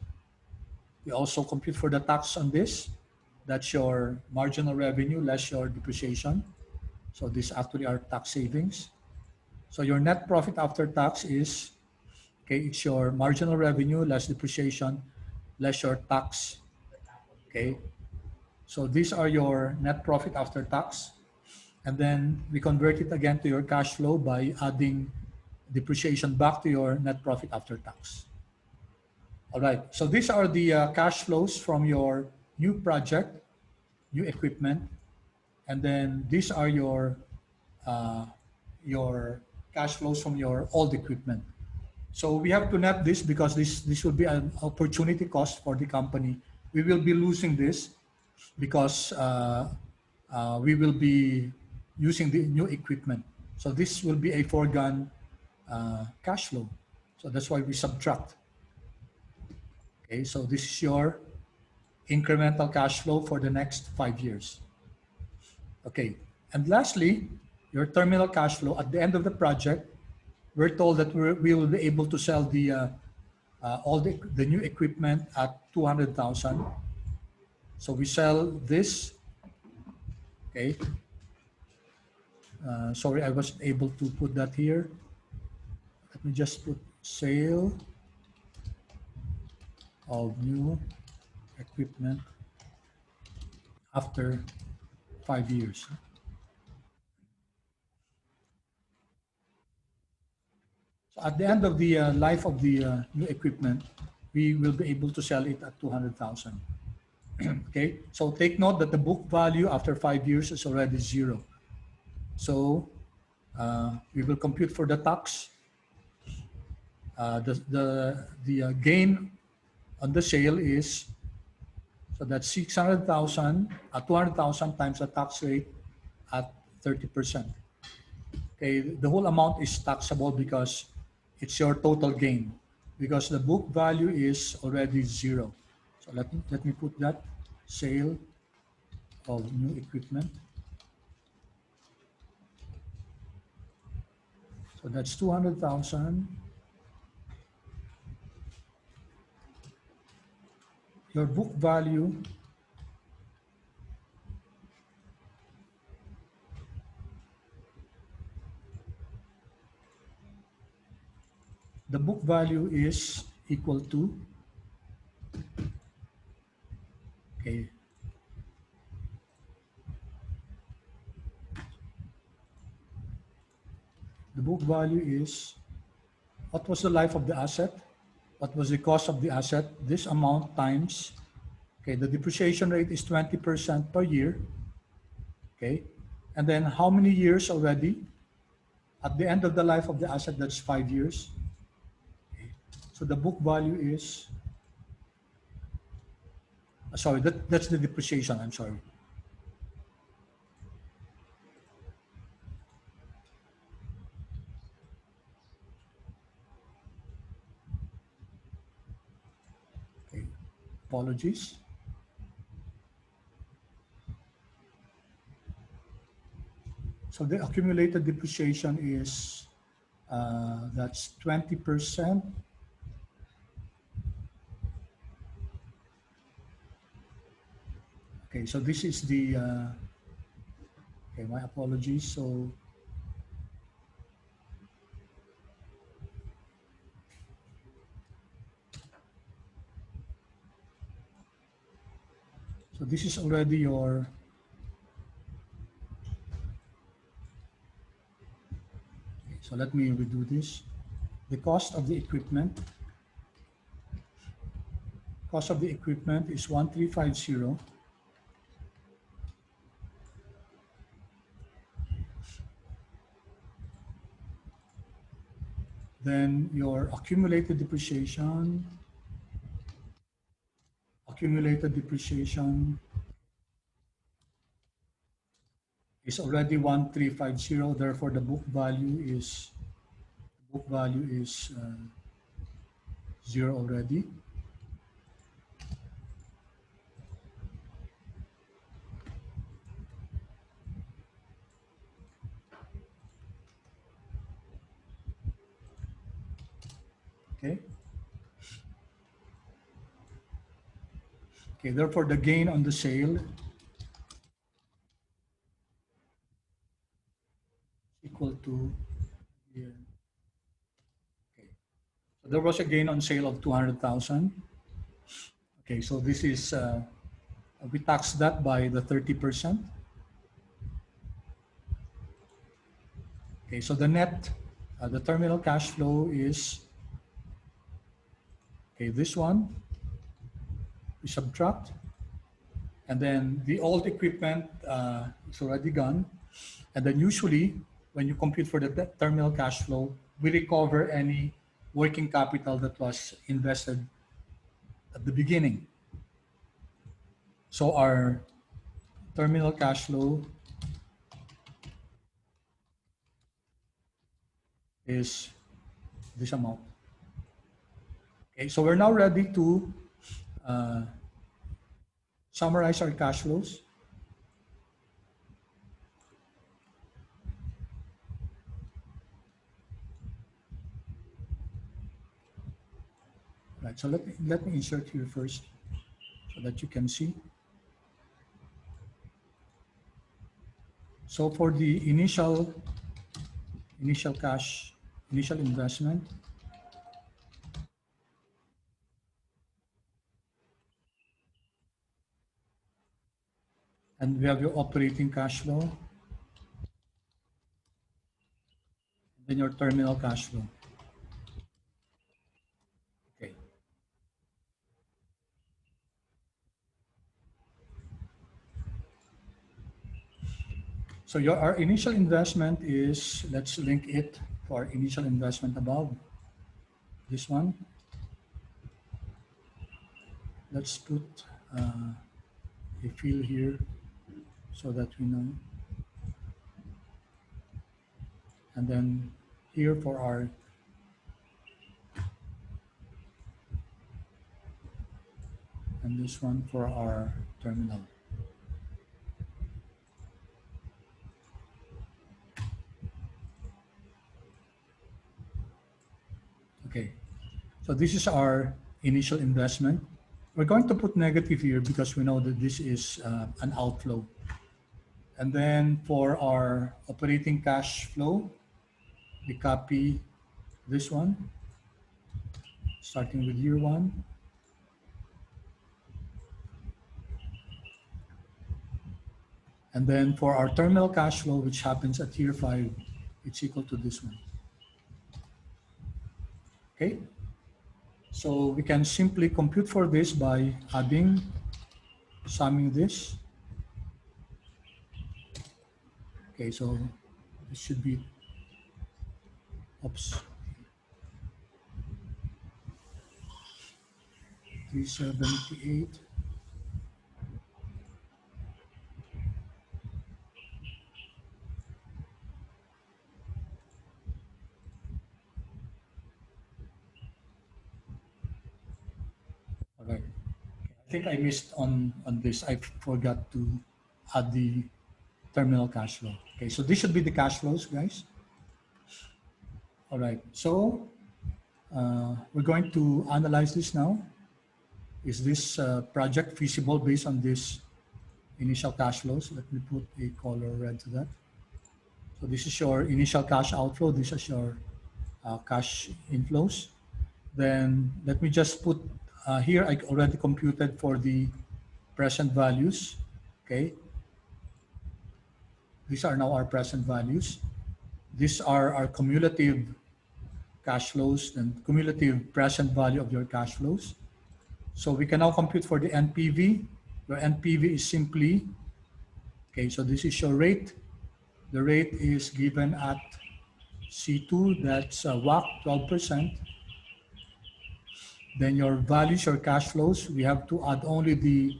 Speaker 1: We also compute for the tax on this. That's your marginal revenue less your depreciation. So this actually are tax savings. So your net profit after tax is, okay, it's your marginal revenue less depreciation less your tax. Okay, so these are your net profit after tax. And then we convert it again to your cash flow by adding depreciation back to your net profit after tax. All right, so these are the cash flows from your new project, new equipment, and then these are your cash flows from your old equipment. So we have to net this because this will be an opportunity cost for the company. We will be losing this because we will be using the new equipment. So this will be a foregone cash flow. So that's why we subtract. Okay, so this is your incremental cash flow for the next 5 years. Okay, and lastly, your terminal cash flow at the end of the project. We're told that we will be able to sell all the new equipment at 200,000. So we sell this. Okay. Sorry, I wasn't able to put that here. Let me just put sale of new equipment after 5 years. So at the end of the life of the new equipment, we will be able to sell it at 200,000. Okay, so take note that the book value after 5 years is already zero. So we will compute for the tax. The gain on the sale is, so that's 600,000 at 200,000 times the tax rate at 30%. Okay, the whole amount is taxable because it's your total gain, because the book value is already zero. So let me put that sale of new equipment. So that's 200,000. Your book value is equal to, okay, the book value is, what was the life of the asset? What was the cost of the asset? This amount times, okay, the depreciation rate is 20% per year. Okay, and then how many years already? At the end of the life of the asset, that's 5 years. Okay. So the book value is Sorry, that's the depreciation. I'm sorry. Okay. Apologies. So the accumulated depreciation is that's 20%. Okay, so this is the okay. My apologies. So this is already your. Okay, so let me redo this. The cost of the equipment is 1350. Then your accumulated depreciation is already 1350. Therefore, the book value is zero already. Okay. Okay. Therefore, the gain on the sale is equal to here. Okay. So there was a gain on sale of 200,000. Okay. So this is we tax that by the 30%. Okay. So the net, the terminal cash flow is okay. This one we subtract, and then the old equipment is already gone. And then usually, when you compute for the terminal cash flow, we recover any working capital that was invested at the beginning. So our terminal cash flow is this amount. Okay, so we're now ready to uh, summarize our cash flows. Right, so let me insert here first so that you can see. So for the initial cash, initial investment, and we have your operating cash flow, then your terminal cash flow. Okay. So our initial investment is, let's link it to our initial investment above. This one. Let's put a field here so that we know. And then here for our and this one for our terminal. Okay, so this is our initial investment. We're going to put negative here because we know that this is an outflow. And then for our operating cash flow, we copy this one, starting with year one. And then for our terminal cash flow, which happens at year five, it's equal to this one. Okay? So we can simply compute for this by summing this. Okay, so this should be, oops, 378 I think I missed on this. I forgot to add the terminal cash flow. Okay, so this should be the cash flows, guys. All right, so we're going to analyze this now. Is this project feasible based on this initial cash flows? Let me put a color red to that. So this is your initial cash outflow. This is your cash inflows. Then let me just put here, I already computed for the present values. Okay, these are now our present values. These are our cumulative cash flows and cumulative present value of your cash flows. So we can now compute for the NPV. Your NPV is simply, okay, so this is your rate. The rate is given at C2, that's WACC 12%. Then your values, your cash flows, we have to add only the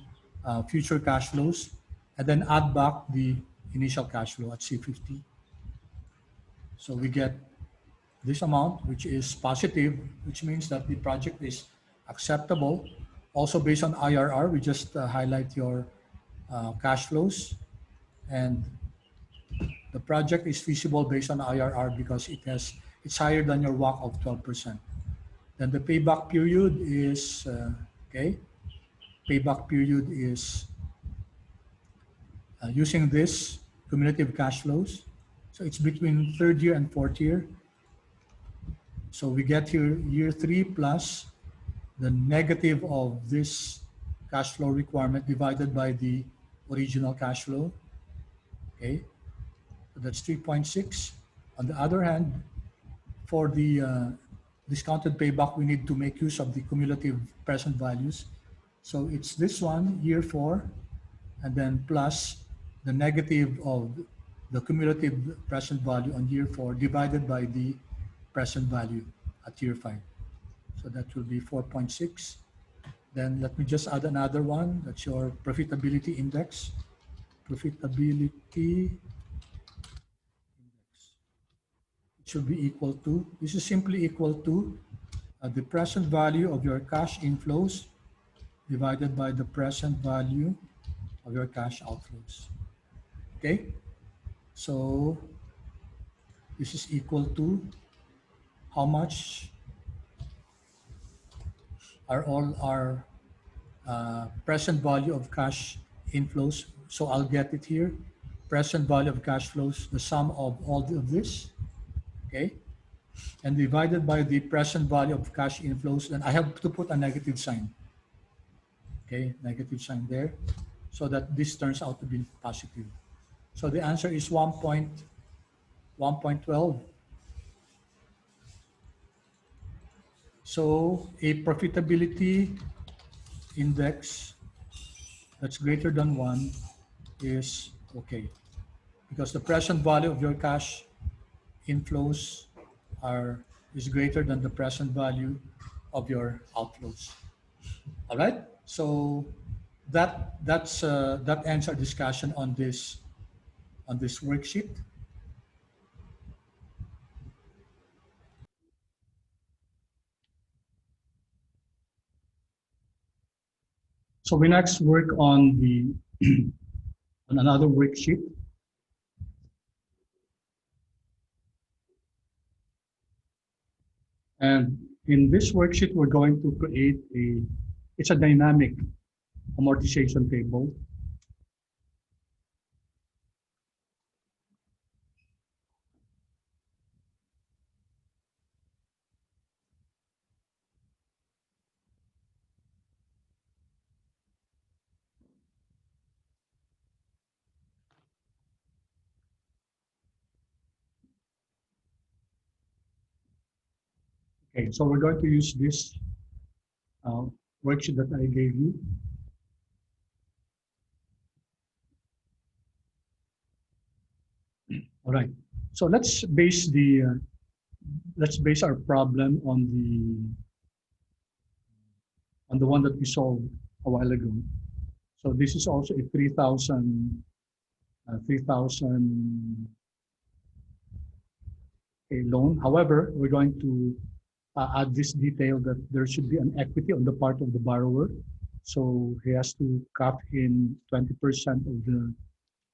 Speaker 1: future cash flows and then add back the initial cash flow at C50. So we get this amount, which is positive, which means that the project is acceptable. Also based on IRR, we just highlight your cash flows, and the project is feasible based on IRR because it's higher than your WACC of 12%. Then the payback period is okay. Payback period is using this cumulative cash flows. So it's between third year and fourth year. So we get here year 3 plus the negative of this cash flow requirement divided by the original cash flow. Okay, so that's 3.6. On the other hand, for the discounted payback, we need to make use of the cumulative present values. So it's this one, year 4, and then plus the negative of the cumulative present value on year 4 divided by the present value at year 5. So that will be 4.6. Then let me just add another one. That's your profitability index. Profitability index. It should be equal to, this is simply equal to the present value of your cash inflows divided by the present value of your cash outflows. Okay, so this is equal to how much are all our present value of cash inflows. So I'll get it here. Present value of cash flows, the sum of all of this, okay? And divided by the present value of cash inflows, then I have to put a negative sign. Okay, negative sign there, so that this turns out to be positive. So the answer is 1.12. So a profitability index that's greater than 1 is okay, because the present value of your cash inflows is greater than the present value of your outflows. All right, so that ends our discussion on this worksheet. So we next work on the on another worksheet. And in this worksheet, we're going to create it's a dynamic amortization table. Okay, so we're going to use this worksheet that I gave you. All right, so let's base our problem on the one that we solved a while ago. So this is also a 3,000 loan. However, we're going to add this detail that there should be an equity on the part of the borrower. So he has to cap in 20% of the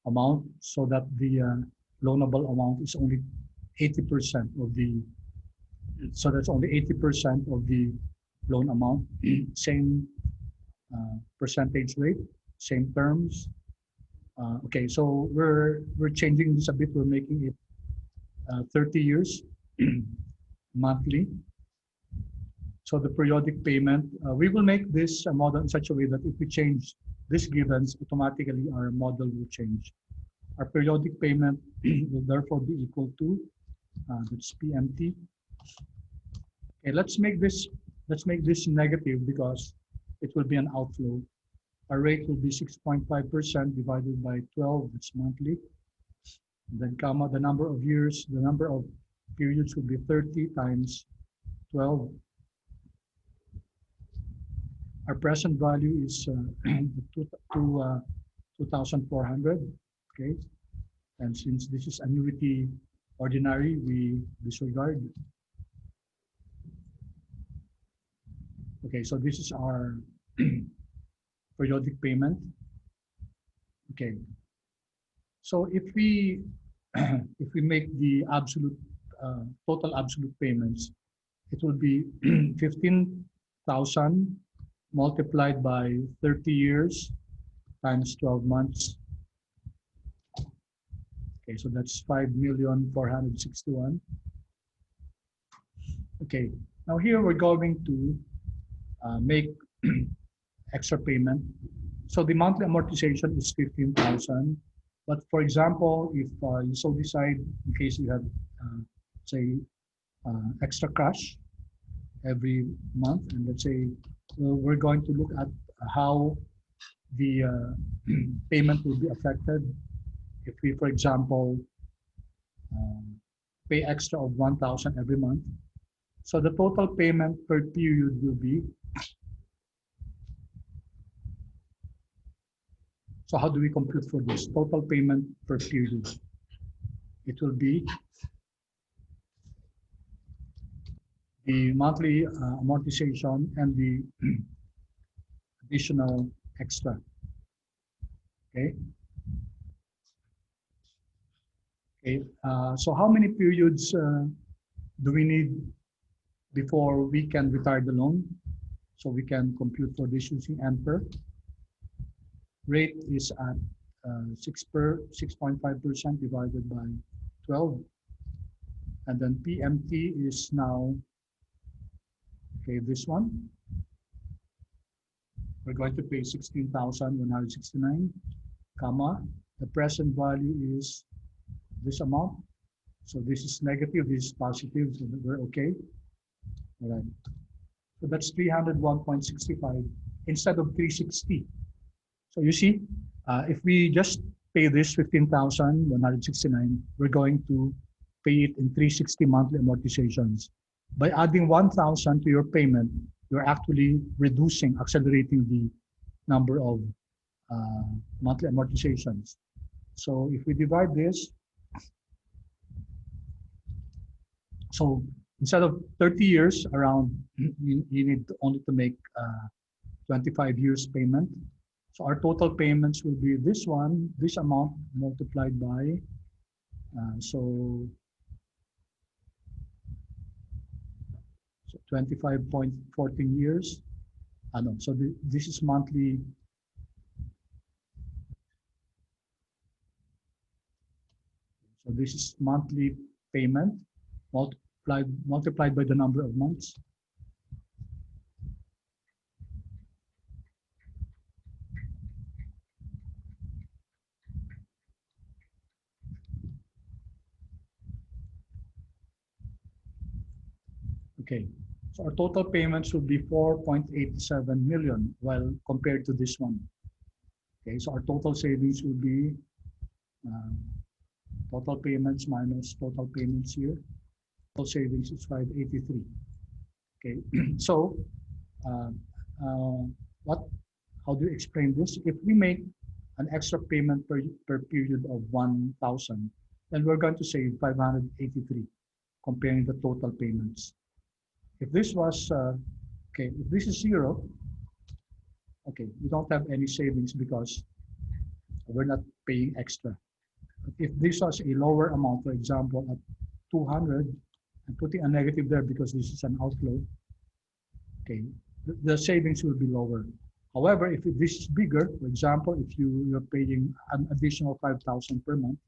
Speaker 1: amount so that the loanable amount is only 80% of the, so that's only 80% of the loan amount. Same percentage rate, same terms. Okay, so we're changing this a bit. We're making it 30 years monthly. So the periodic payment, we will make this model in such a way that if we change these givens, automatically our model will change. Our periodic payment will therefore be equal to that's PMT. Okay, let's make this negative because it will be an outflow. Our rate will be 6.5% divided by 12, that's monthly. And then comma, the number of years, the number of periods will be 30 times 12. Our present value is 2,400, okay? And since this is annuity ordinary, we disregard. Okay, so this is our periodic payment. Okay, so if we if we make the absolute total absolute payments, it will be 15,000 multiplied by 30 years times 12 months. Okay, so that's 5,461,000. Okay, now here we're going to make extra payment. So the monthly amortization is 15,000. But for example, if you so decide, in case you have, say, extra cash every month, and let's say we're going to look at how the payment will be affected if we, for example, pay extra of 1,000 every month. So the total payment per period will be, so how do we compute for this? Total payment per period. It will be the monthly amortization and the additional extra. Okay. Okay. So how many periods do we need before we can retire the loan? So we can compute for this using ANPER. Rate is at 6.5% divided by 12. And then PMT is now, okay, this one. We're going to pay 16,169, comma. The present value is this amount. So this is negative, this is positive, so we're okay. All right. So that's 301.65 instead of 360. So you see, if we just pay this 15,169, we're going to pay it in 360 monthly amortizations. By adding 1,000 to your payment, you're actually reducing, accelerating the number of monthly amortizations. So if we divide this, so instead of 30 years around, you need only to make 25 years payment. So our total payments will be this one, this amount multiplied by, so 25.14 years. No, so this is monthly. So this is monthly payment multiplied by the number of months. Okay, so our total payments will be 4.87 million, while compared to this one. Okay, so our total savings will be total payments minus total payments here. Total savings is 583. Okay, so how do you explain this? If we make an extra payment per period of 1,000, then we're going to save 583, comparing the total payments. If this was, okay, if this is 0,
Speaker 2: Okay, we don't have any savings because we're not paying extra. But if this was a lower amount, for example, at 200, I'm putting a negative there because this is an outflow, okay, the savings will be lower. However, if this is bigger, for example, if you're paying an additional 5,000 per month,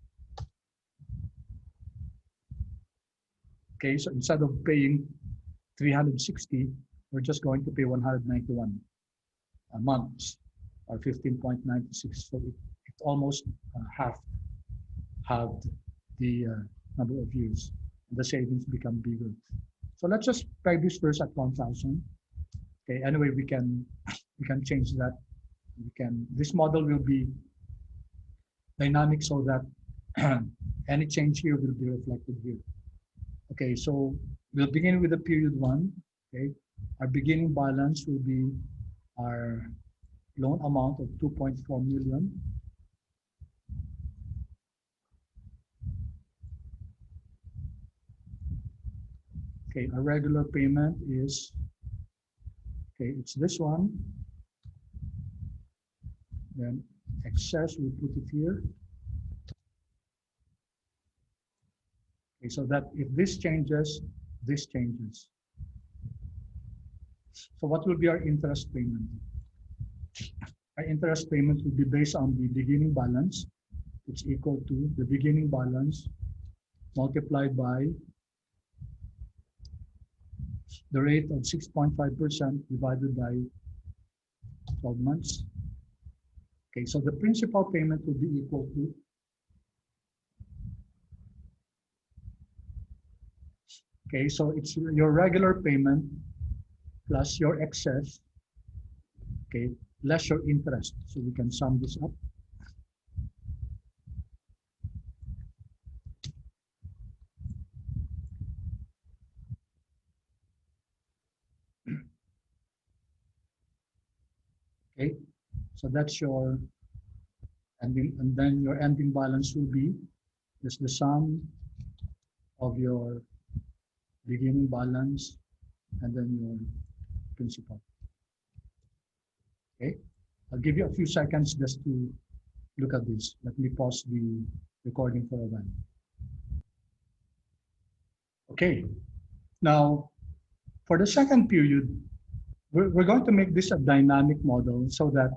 Speaker 2: okay, so instead of paying 360, we're just going to pay 191 a month or 15.96. So it almost halved the number of years. The savings become bigger. So let's just peg this first at 1,000. Okay. Anyway, we can change that. This model will be dynamic so that any change here will be reflected here. Okay. So we'll begin with the period one. Okay. Our beginning balance will be our loan amount of 2.4 million. Okay, our regular payment is, okay, it's this one. Then excess, we put it here. Okay, so that if this changes, this changes. So what will be our interest payment? Our interest payment will be based on the beginning balance. It's equal to the beginning balance multiplied by the rate of 6.5% divided by 12 months. Okay, so the principal payment will be equal to, okay, so it's your regular payment plus your excess, okay, less your interest. So we can sum this up. Okay, so that's your ending, and then your ending balance will be just the sum of your beginning balance and then your principal. Okay, I'll give you a few seconds just to look at this. Let me pause the recording for a while. Okay, now for the second period, we're going to make this a dynamic model so that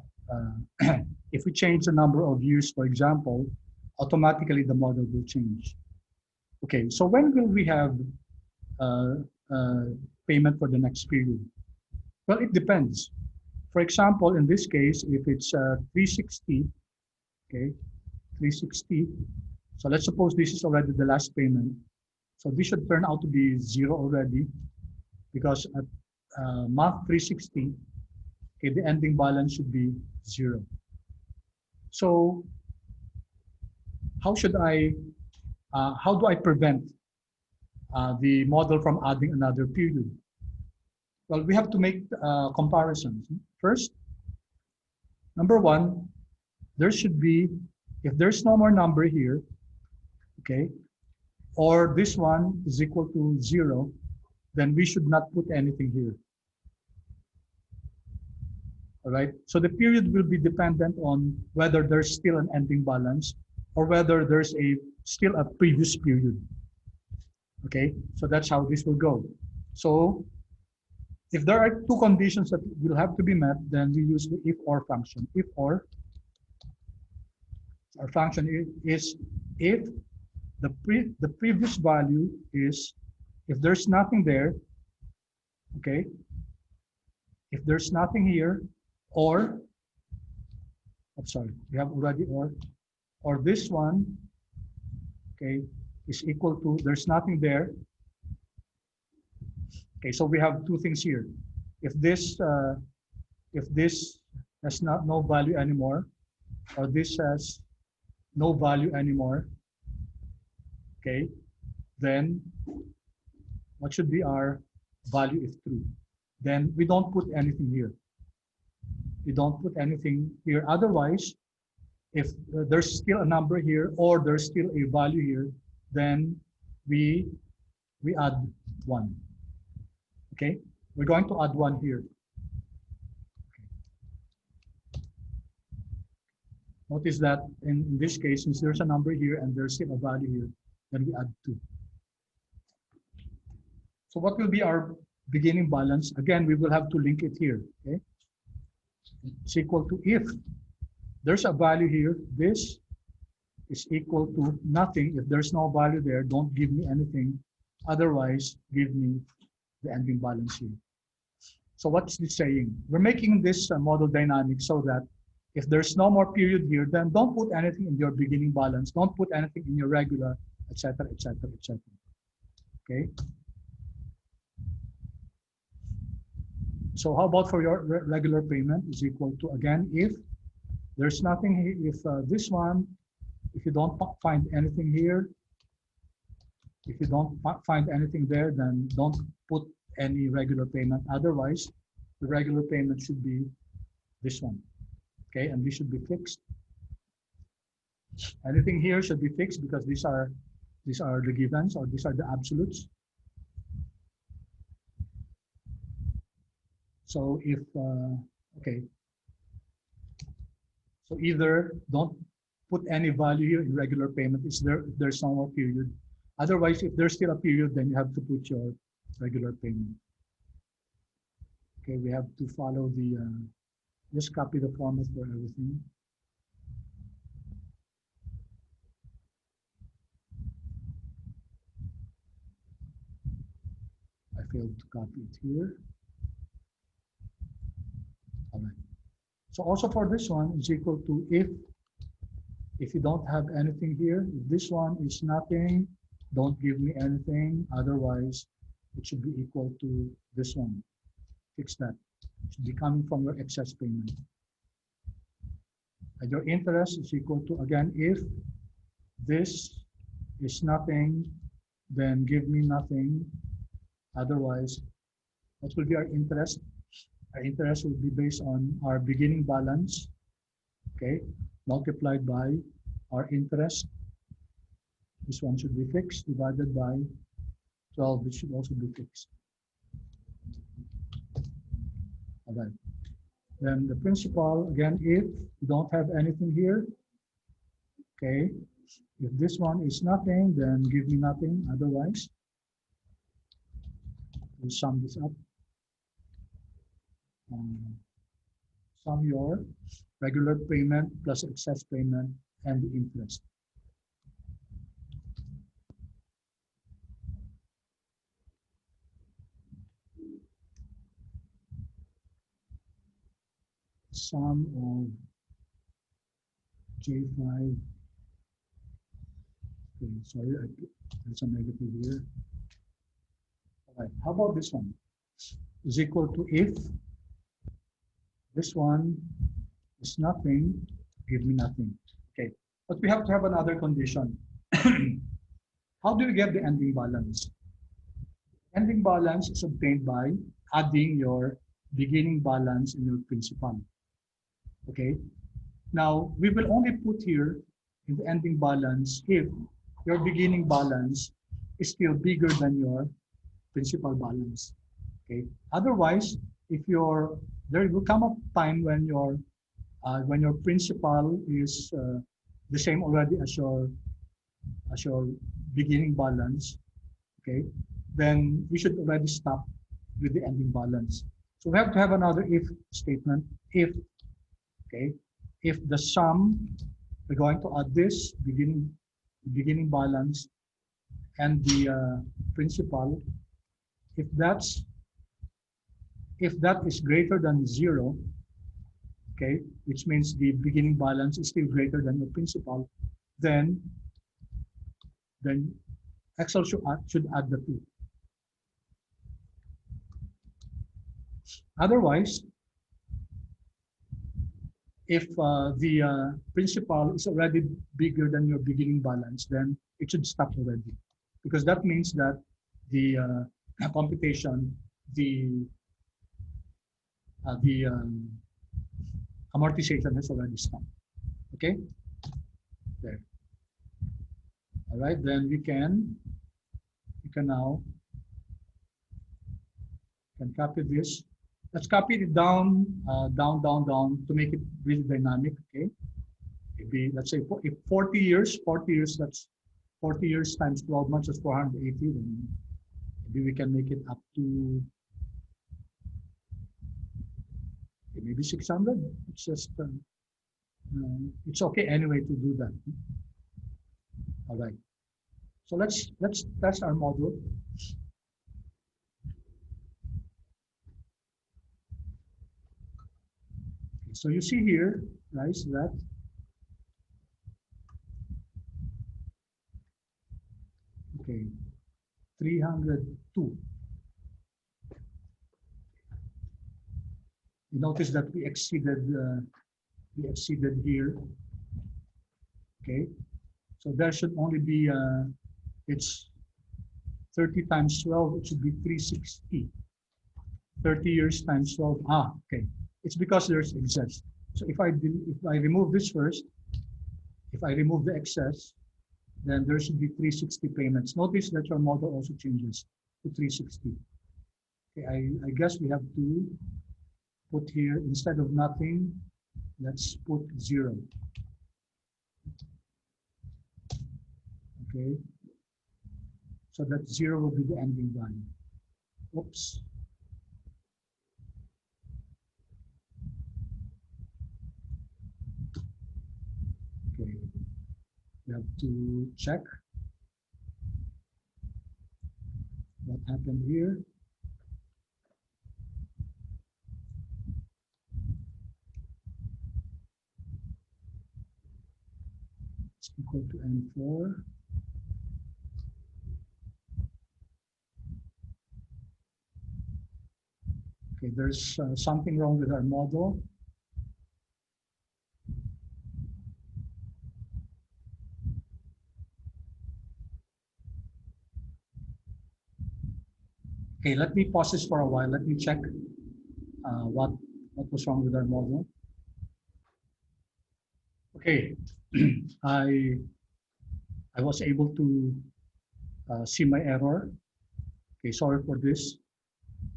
Speaker 2: if we change the number of years, for example, automatically the model will change. Okay, so when will we have uh, uh, payment for the next period? Well, it depends. For example, in this case, if it's 360, okay, 360. So let's suppose this is already the last payment. So this should turn out to be zero already because at month 360, okay, the ending balance should be zero. So how do I prevent the model from adding another period? Well, we have to make comparisons. First, number one, there should be, if there's no more number here, okay, or this one is equal to zero, then we should not put anything here. All right, so the period will be dependent on whether there's still an ending balance or whether there's still a previous period. Okay, so that's how this will go. So if there are two conditions that will have to be met, then we use the if-or function. If-or, our function is if the previous value is, if there's nothing there, okay, if there's nothing here, or, I'm sorry, we have already or this one, okay, is equal to, there's nothing there. Okay, so we have two things here. If this has no value anymore, or this has no value anymore, okay, then what should be our value if true? Then we don't put anything here. We don't put anything here. Otherwise, if there's still a number here or there's still a value here, then we add one. Okay, we're going to add one here. Notice that in this case, since there's a number here and there's still a value here, then we add 2. So what will be our beginning balance? Again, we will have to link it here. Okay, it's equal to, if there's a value here, this is equal to nothing. If there's no value there, don't give me anything. Otherwise, give me the ending balance here. So what's this saying? We're making this model dynamic so that if there's no more period here, then don't put anything in your beginning balance. Don't put anything in your regular, etc., etc., etc. Okay. So how about for your regular payment is equal to, again, if there's nothing here, if this one, if you don't find anything here, if you don't find anything there, then don't put any regular payment. Otherwise, the regular payment should be this one. Okay, and this should be fixed. Anything here should be fixed because these are the givens, or these are the absolutes. So if okay, so either don't put any value here in regular payment. There's no more period. Otherwise, if there's still a period, then you have to put your regular payment. Okay, we have to follow the. Just copy the format for everything. I failed to copy it here. All right. So also for this one is equal to, if you don't have anything here, if this one is nothing, don't give me anything. Otherwise, it should be equal to this one. Fix that. It should be coming from your excess payment. And your interest is equal to, again, if this is nothing, then give me nothing. Otherwise, what will be our interest? Our interest will be based on our beginning balance, okay, multiplied by our interest. This one should be fixed, divided by 12, which should also be fixed. All right. Then the principal, again, if you don't have anything here, okay, if this one is nothing, then give me nothing. Otherwise, we'll sum this up. Sum your regular payment plus excess payment and the interest. Sum of J5. Okay, sorry, there's a negative here. All right, how about this one? Is equal to, if this one is nothing, give me nothing. Okay, but we have to have another condition. How do you get the ending balance? Ending balance is obtained by adding your beginning balance and your principal. Okay, now we will only put here in the ending balance if your beginning balance is still bigger than your principal balance. Okay, otherwise, if there will come a time when your principal is the same already as your beginning balance, okay, then we should already stop with the ending balance. So we have to have another if statement. If, okay, if the sum, we're going to add this beginning balance and the principal, if that is greater than 0, okay, which means the beginning balance is still greater than the principal, then Excel should add the 2. Otherwise, if the principal is already bigger than your beginning balance, then it should stop already, because that means that the computation, the amortization has already stopped. Okay, there. All right, then we can now copy this. Let's copy it down, down to make it really dynamic. Okay, maybe let's say if 40 years, that's 40 years times 12 months is 480. Then maybe we can make it up to maybe 600. It's just it's okay anyway to do that. All right. So let's test our model. Okay, so you see here, guys, that okay, 302. You notice that we exceeded here. Okay, so there should only be it's 30 times 12. It should be 360. 30 years times 12. Ah, okay. It's because there's excess. So if I remove this first, if I remove the excess, then there should be 360 payments. Notice that your model also changes to 360. Okay, I guess we have to put here, instead of nothing, let's put 0. Okay, so that 0 will be the ending value. Oops. Okay, we have to check what happened here. It's equal to N4. Okay, there's something wrong with our model. Okay, let me pause this for a while. Let me check what was wrong with our model. Okay, I was able to see my error. Okay, sorry for this.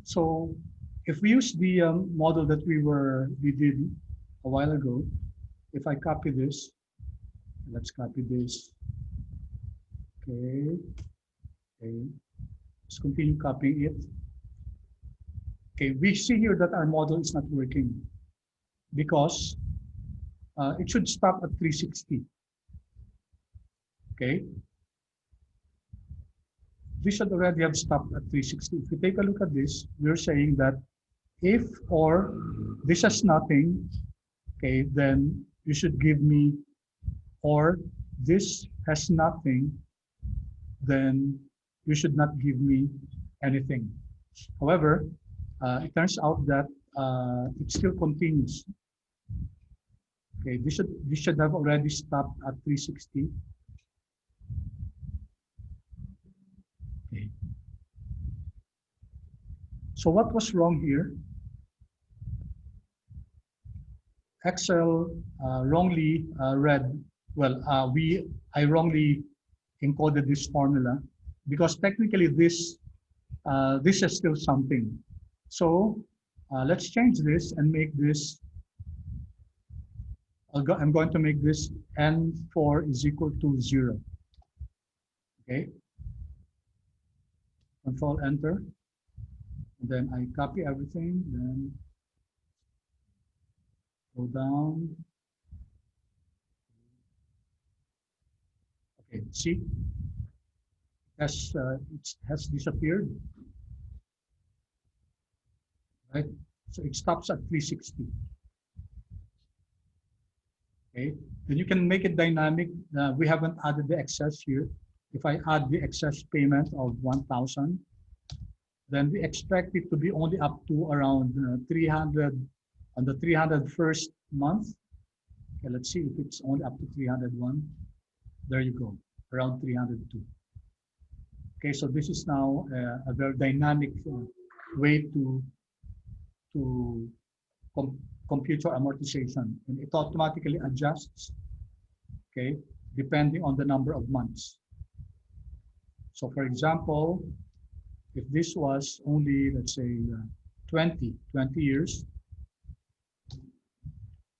Speaker 2: So if we use the model that we did a while ago, if I copy this, let's copy this. Okay, okay. Let's continue copying it. Okay, we see here that our model is not working because it should stop at 360. Okay, we should already have stopped at 360. If you take a look at this, we're saying that if or this has nothing, okay, then you should give me, or this has nothing, then you should not give me anything. However, it turns out that it still continues. Okay, this should have already stopped at 360. Okay. So what was wrong here? Excel wrongly read. Well, I wrongly encoded this formula because technically this is still something. So let's change this and make this. I'm going to make this N4 is equal to 0. Okay. Control Enter. And then I copy everything. Then go down. Okay. See, it has disappeared. Right. So it stops at 360. Okay, then you can make it dynamic. We haven't added the excess here. If I add the excess payment of 1,000, then we expect it to be only up to around 300 on the 301st month. Okay, let's see if it's only up to 301. There you go, around 302. Okay, so this is now a very dynamic way to compute your amortization, and it automatically adjusts, okay, depending on the number of months. So for example, if this was only, let's say, 20 years,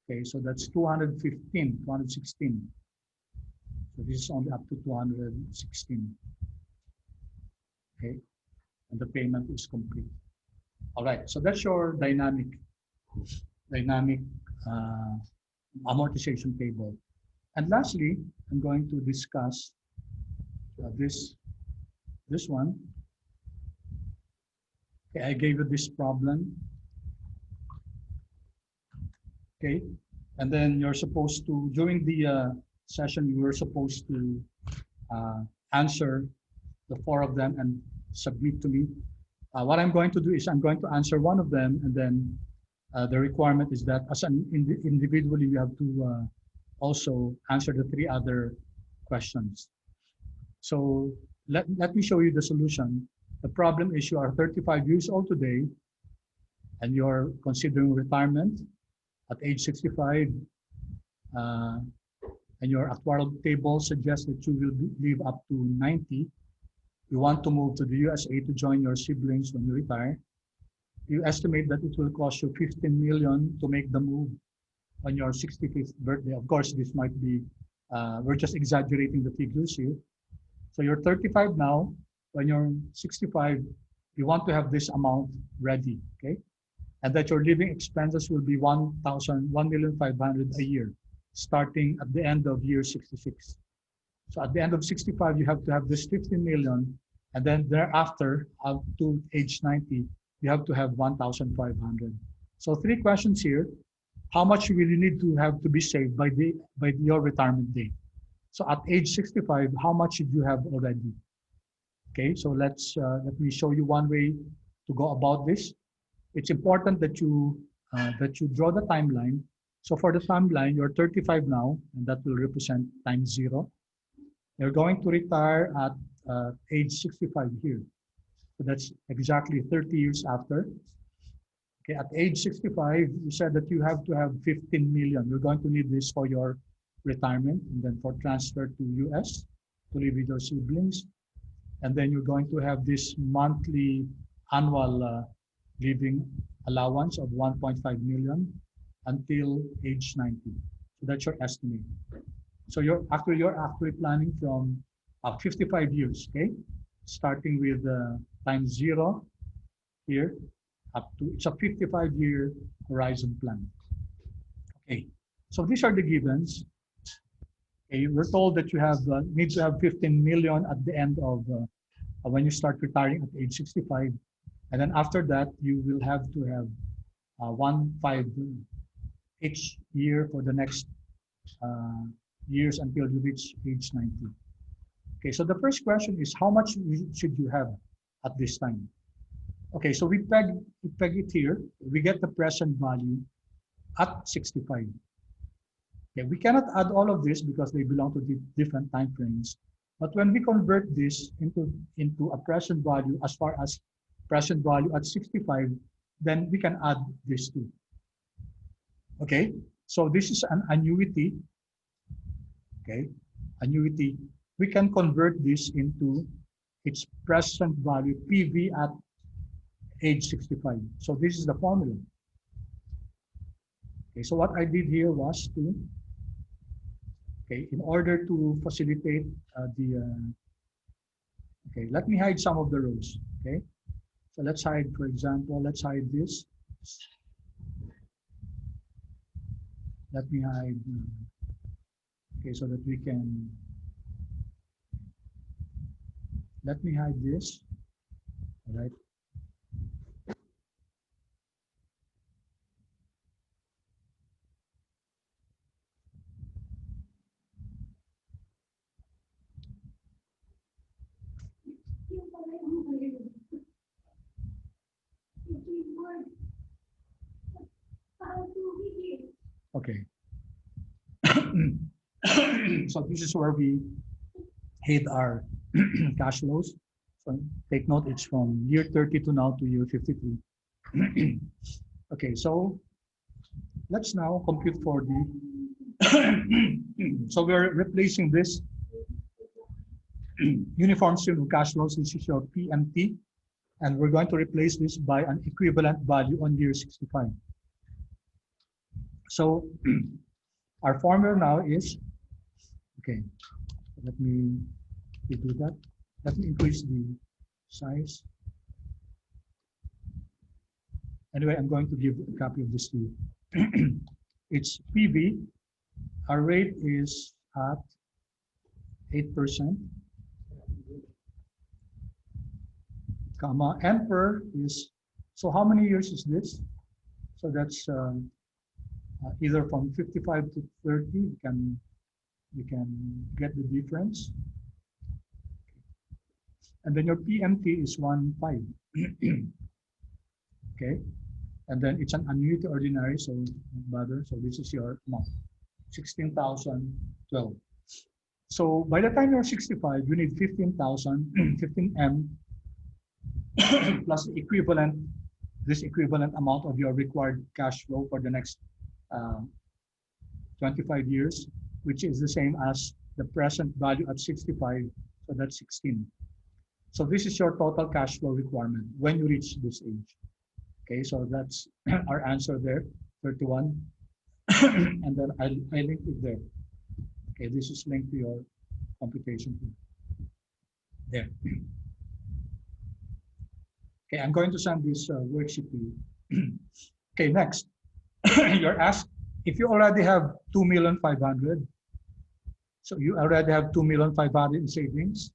Speaker 2: Okay, so that's 215, 216. So this is only up to 216. Okay, and the payment is complete. All right, so that's your dynamic uh, amortization table. And lastly, I'm going to discuss this one. Okay, I gave you this problem. Okay, and then you're supposed to, during the session, you were supposed to answer the four of them and submit to me. What I'm going to do is I'm going to answer one of them, and then the requirement is that as an individually, you have to also answer the three other questions. So let me show you the solution. The problem is you are 35 years old today, and you're considering retirement at age 65, and your actuarial table suggests that you will live up to 90. You want to move to the USA to join your siblings when you retire. You estimate that it will cost you 15 million to make the move on your 65th birthday. Of course, this might be, we're just exaggerating the figures here. So you're 35 now. When you're 65, you want to have this amount ready, okay? And that your living expenses will be 1,500,000 a year, starting at the end of year 66. So at the end of 65, you have to have this 15 million, and then thereafter, up to age 90, you have to have 1,500. So three questions here. How much will you need to have to be saved by your retirement date? So at age 65, how much should you have already? Okay, so let me show you one way to go about this. It's important that you draw the timeline. So for the timeline, you're 35 now, and that will represent time 0. You're going to retire at age 65 here. So that's exactly 30 years after. Okay, at age 65, you said that you have to have 15 million. You're going to need this for your retirement, and then for transfer to US to live with your siblings. And then you're going to have this monthly annual living allowance of 1.5 million until age 90. So that's your estimate. So you're actually planning from 55 years, okay? Starting with time 0 here up to, it's a 55-year horizon plan. Okay, so these are the givens. Okay, we're told that you have need to have 15 million at the end of when you start retiring at age 65, and then after that you will have to have 1.5 each year for the next years until you reach age 90. Okay, so the first question is how much should you have at this time? Okay, so we peg it here. We get the present value at 65. Okay, we cannot add all of this because they belong to different time frames. But when we convert this into a present value as far as present value at 65, then we can add this too. Okay, so this is an annuity. Okay, annuity. We can convert this into its present value, PV at age 65. So this is the formula. Okay, so what I did here was to, okay, in order to facilitate okay, let me hide some of the rows, okay? So let's hide, for example, let's hide this. Let me hide, okay, so that we can, let me hide this, all right? Okay. So this is where we hid our cash flows. So take note, it's from year 30 to now to year 53. Okay, so let's now compute for the, so we're replacing this uniform stream of cash flows, this is your PMT, and we're going to replace this by an equivalent value on year 65. So our formula now is, okay, let me do that. Let me increase the size. Anyway, I'm going to give a copy of this to you. It's PV. Our rate is at 8%, comma, and per is, so how many years is this? So that's either from 55 to 30, you can get the difference. And then your PMT is 1.5. Okay, and then it's an annuity ordinary, so don't bother. So this is your amount, 16,012. So by the time you're 65, you need 15,000, 15M plus equivalent, this equivalent amount of your required cash flow for the next 25 years, which is the same as the present value at 65, so that's 16. So this is your total cash flow requirement when you reach this age. Okay, so that's our answer there, 31. And then I linked it there. Okay, this is linked to your computation here. There. Okay, I'm going to send this worksheet to you. Okay, next. You're asked if you already have 2,500,000. So you already have 2,500,000 in savings.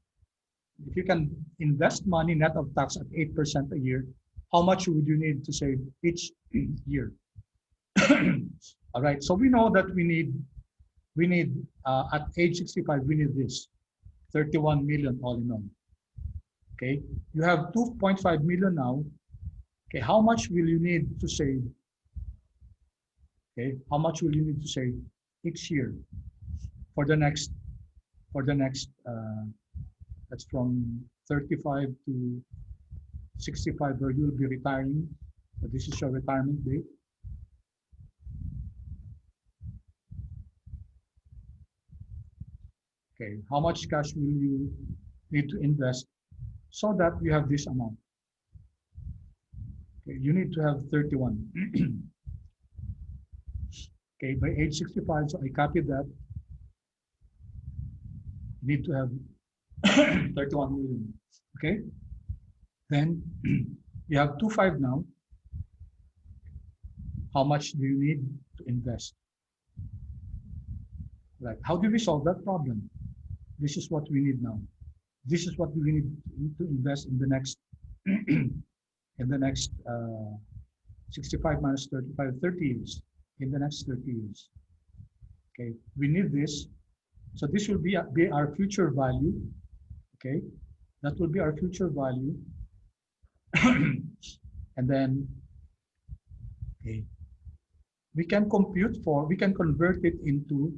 Speaker 2: If you can invest money net of tax at 8% a year, how much would you need to save each year? All right, so we know that we need at age 65, we need this 31 million all in all. Okay, you have 2.5 million now. Okay, how much will you need to save? Okay, how much will you need to save each year for the next that's from 35 to 65, where you will be retiring. So this is your retirement date. Okay, how much cash will you need to invest so that you have this amount? Okay, you need to have 31. Okay, by age 65, so I copied that. You need to have 31 million. Okay, then you have 2.5 now. How much do you need to invest? Right, how do we solve that problem? This is what we need now. This is what we need to invest in the next in the next 65 minus 35, 30 years. In the next 30 years. Okay, we need this. So this will be our future value. Okay, that will be our future value. And then, okay, we can convert it into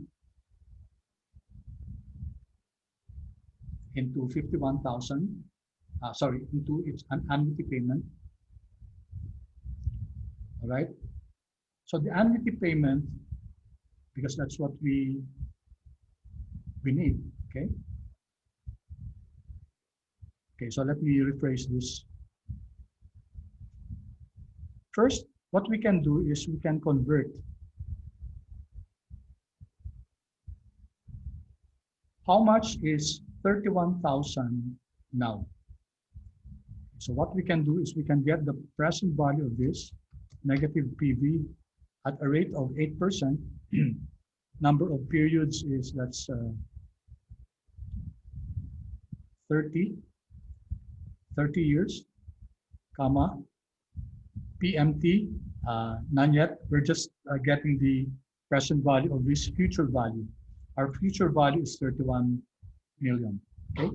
Speaker 2: 51,000. Sorry, into its an annuity payment. All right. So the annuity payment, because that's what we need, okay? Okay, so let me rephrase this. First, what we can do is we can convert how much is 31,000 now. So what we can do is we can get the present value of this negative PV at a rate of 8%. Number of periods is, that's 30 years, comma, PMT, none yet. We're just getting the present value of this future value. Our future value is 31 million, okay?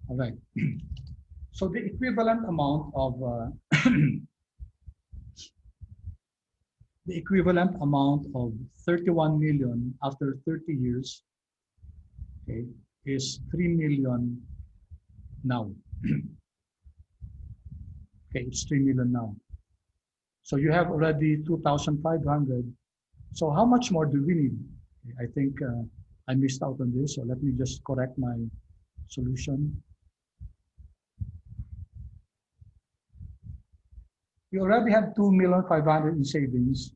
Speaker 2: All right. So the equivalent amount of the equivalent amount of 31 million after 30 years, okay, is 3 million now. Okay, it's 3 million now. So you have already 2,500. So how much more do we need? I think I missed out on this, so let me just correct my solution. You already have 2,500,000 in savings.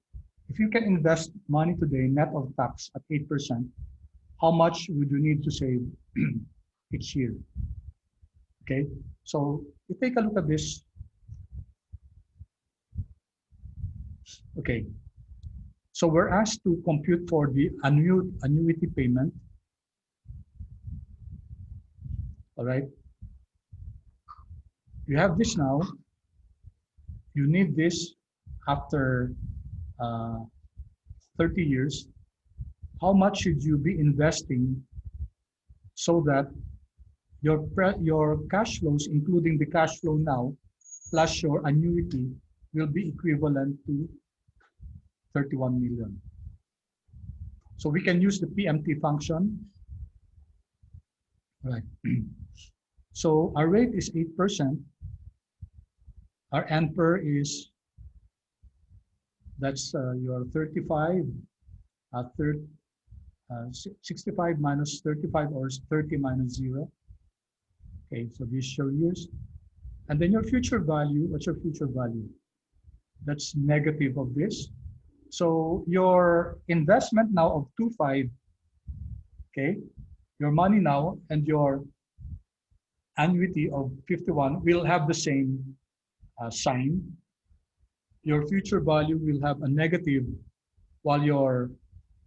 Speaker 2: If you can invest money today, net of tax at 8%, how much would you need to save each year? Okay, so you take a look at this. Okay, so we're asked to compute for the annuity payment. All right, you have this now. You need this after 30 years. How much should you be investing so that your cash flows, including the cash flow now, plus your annuity, will be equivalent to 31 million. So we can use the PMT function. Right. So our rate is 8%. Our NPER is, that's your 35, 65 minus 35, or 30 minus 0. Okay, so these show years. And then your future value, what's your future value? That's negative of this. So your investment now of 25, okay, your money now and your annuity of 51 will have the same sign. Your future value will have a negative, while your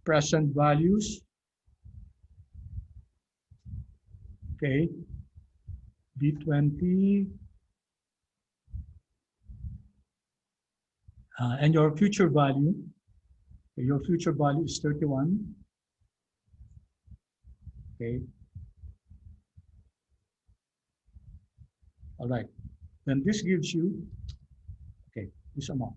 Speaker 2: present values, okay, B20, and your future value, okay, your future value is 31, okay. All right, then this gives you, okay, this amount.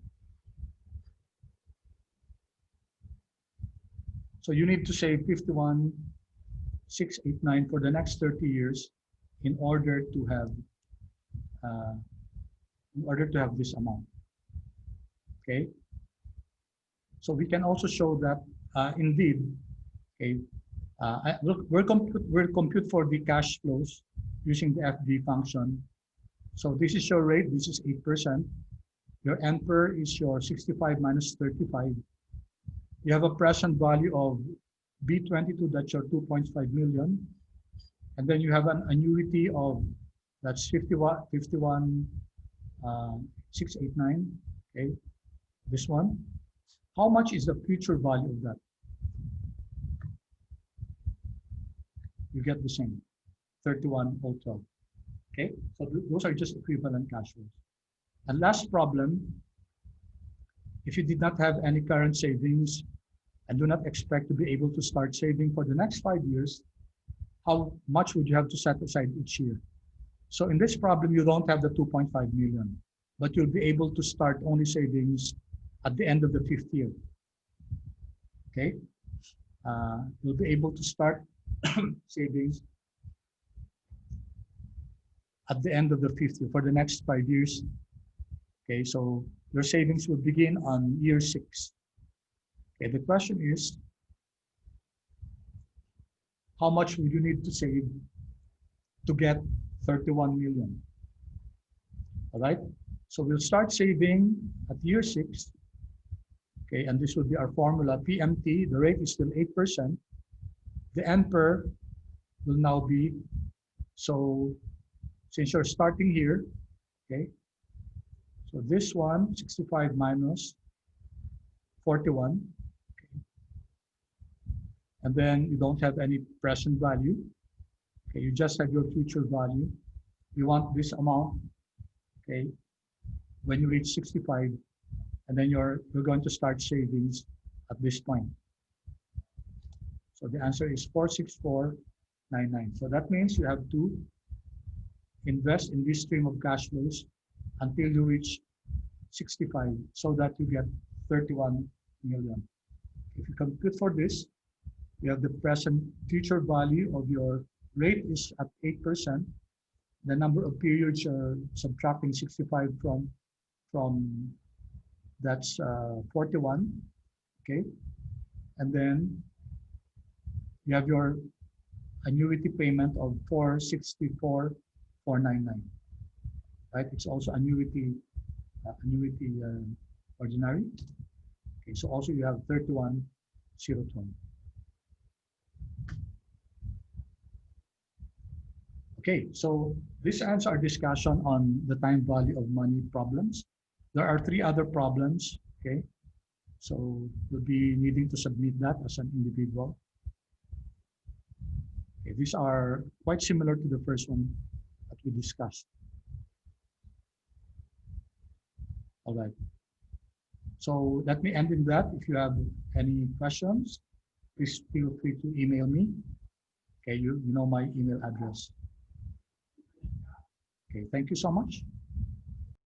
Speaker 2: So you need to save 51,689 for the next 30 years in order to have this amount. Okay. So we can also show that indeed, okay, look, we'll compute for the cash flows using the FD function. So this is your rate, this is 8%. Your NPER is your 65 minus 35. You have a present value of B22, that's your 2.5 million. And then you have an annuity of, that's 51,689, okay, this one. How much is the future value of that? You get the same, 31,012, okay? So those are just equivalent cash flows. And last problem, if you did not have any current savings and do not expect to be able to start saving for the next 5 years, how much would you have to set aside each year? So in this problem, you don't have the 2.5 million, but you'll be able to start only savings at the end of the 5th year. Okay, you'll be able to start savings at the end of the 5th year for the next 5 years. Okay, so your savings will begin on year 6. Okay, the question is, how much would you need to save to get 31 million? All right, so we'll start saving at year 6. Okay, and this will be our formula, PMT. The rate is still 8%. The NPER will now be, so since you're starting here, okay, so this one, 65 minus 41, okay. And then you don't have any present value. Okay, you just have your future value. You want this amount, okay, when you reach 65, and then you're going to start savings at this point. So the answer is 46499. So that means you have to invest in this stream of cash flows until you reach 65 so that you get 31 million. If you compute for this, you have the present future value of your rate is at 8%. The number of periods are subtracting 65 from that's 41, okay? And then you have your annuity payment of 464,499, right? It's also annuity ordinary. Okay, so also you have 31,020. Okay, so this ends our discussion on the time value of money problems. There are three other problems, okay? So you'll be needing to submit that as an individual. Okay, these are quite similar to the first one that we discussed. All right. So let me end in that. If you have any questions, please feel free to email me. Okay, you know my email address. Okay, thank you so much.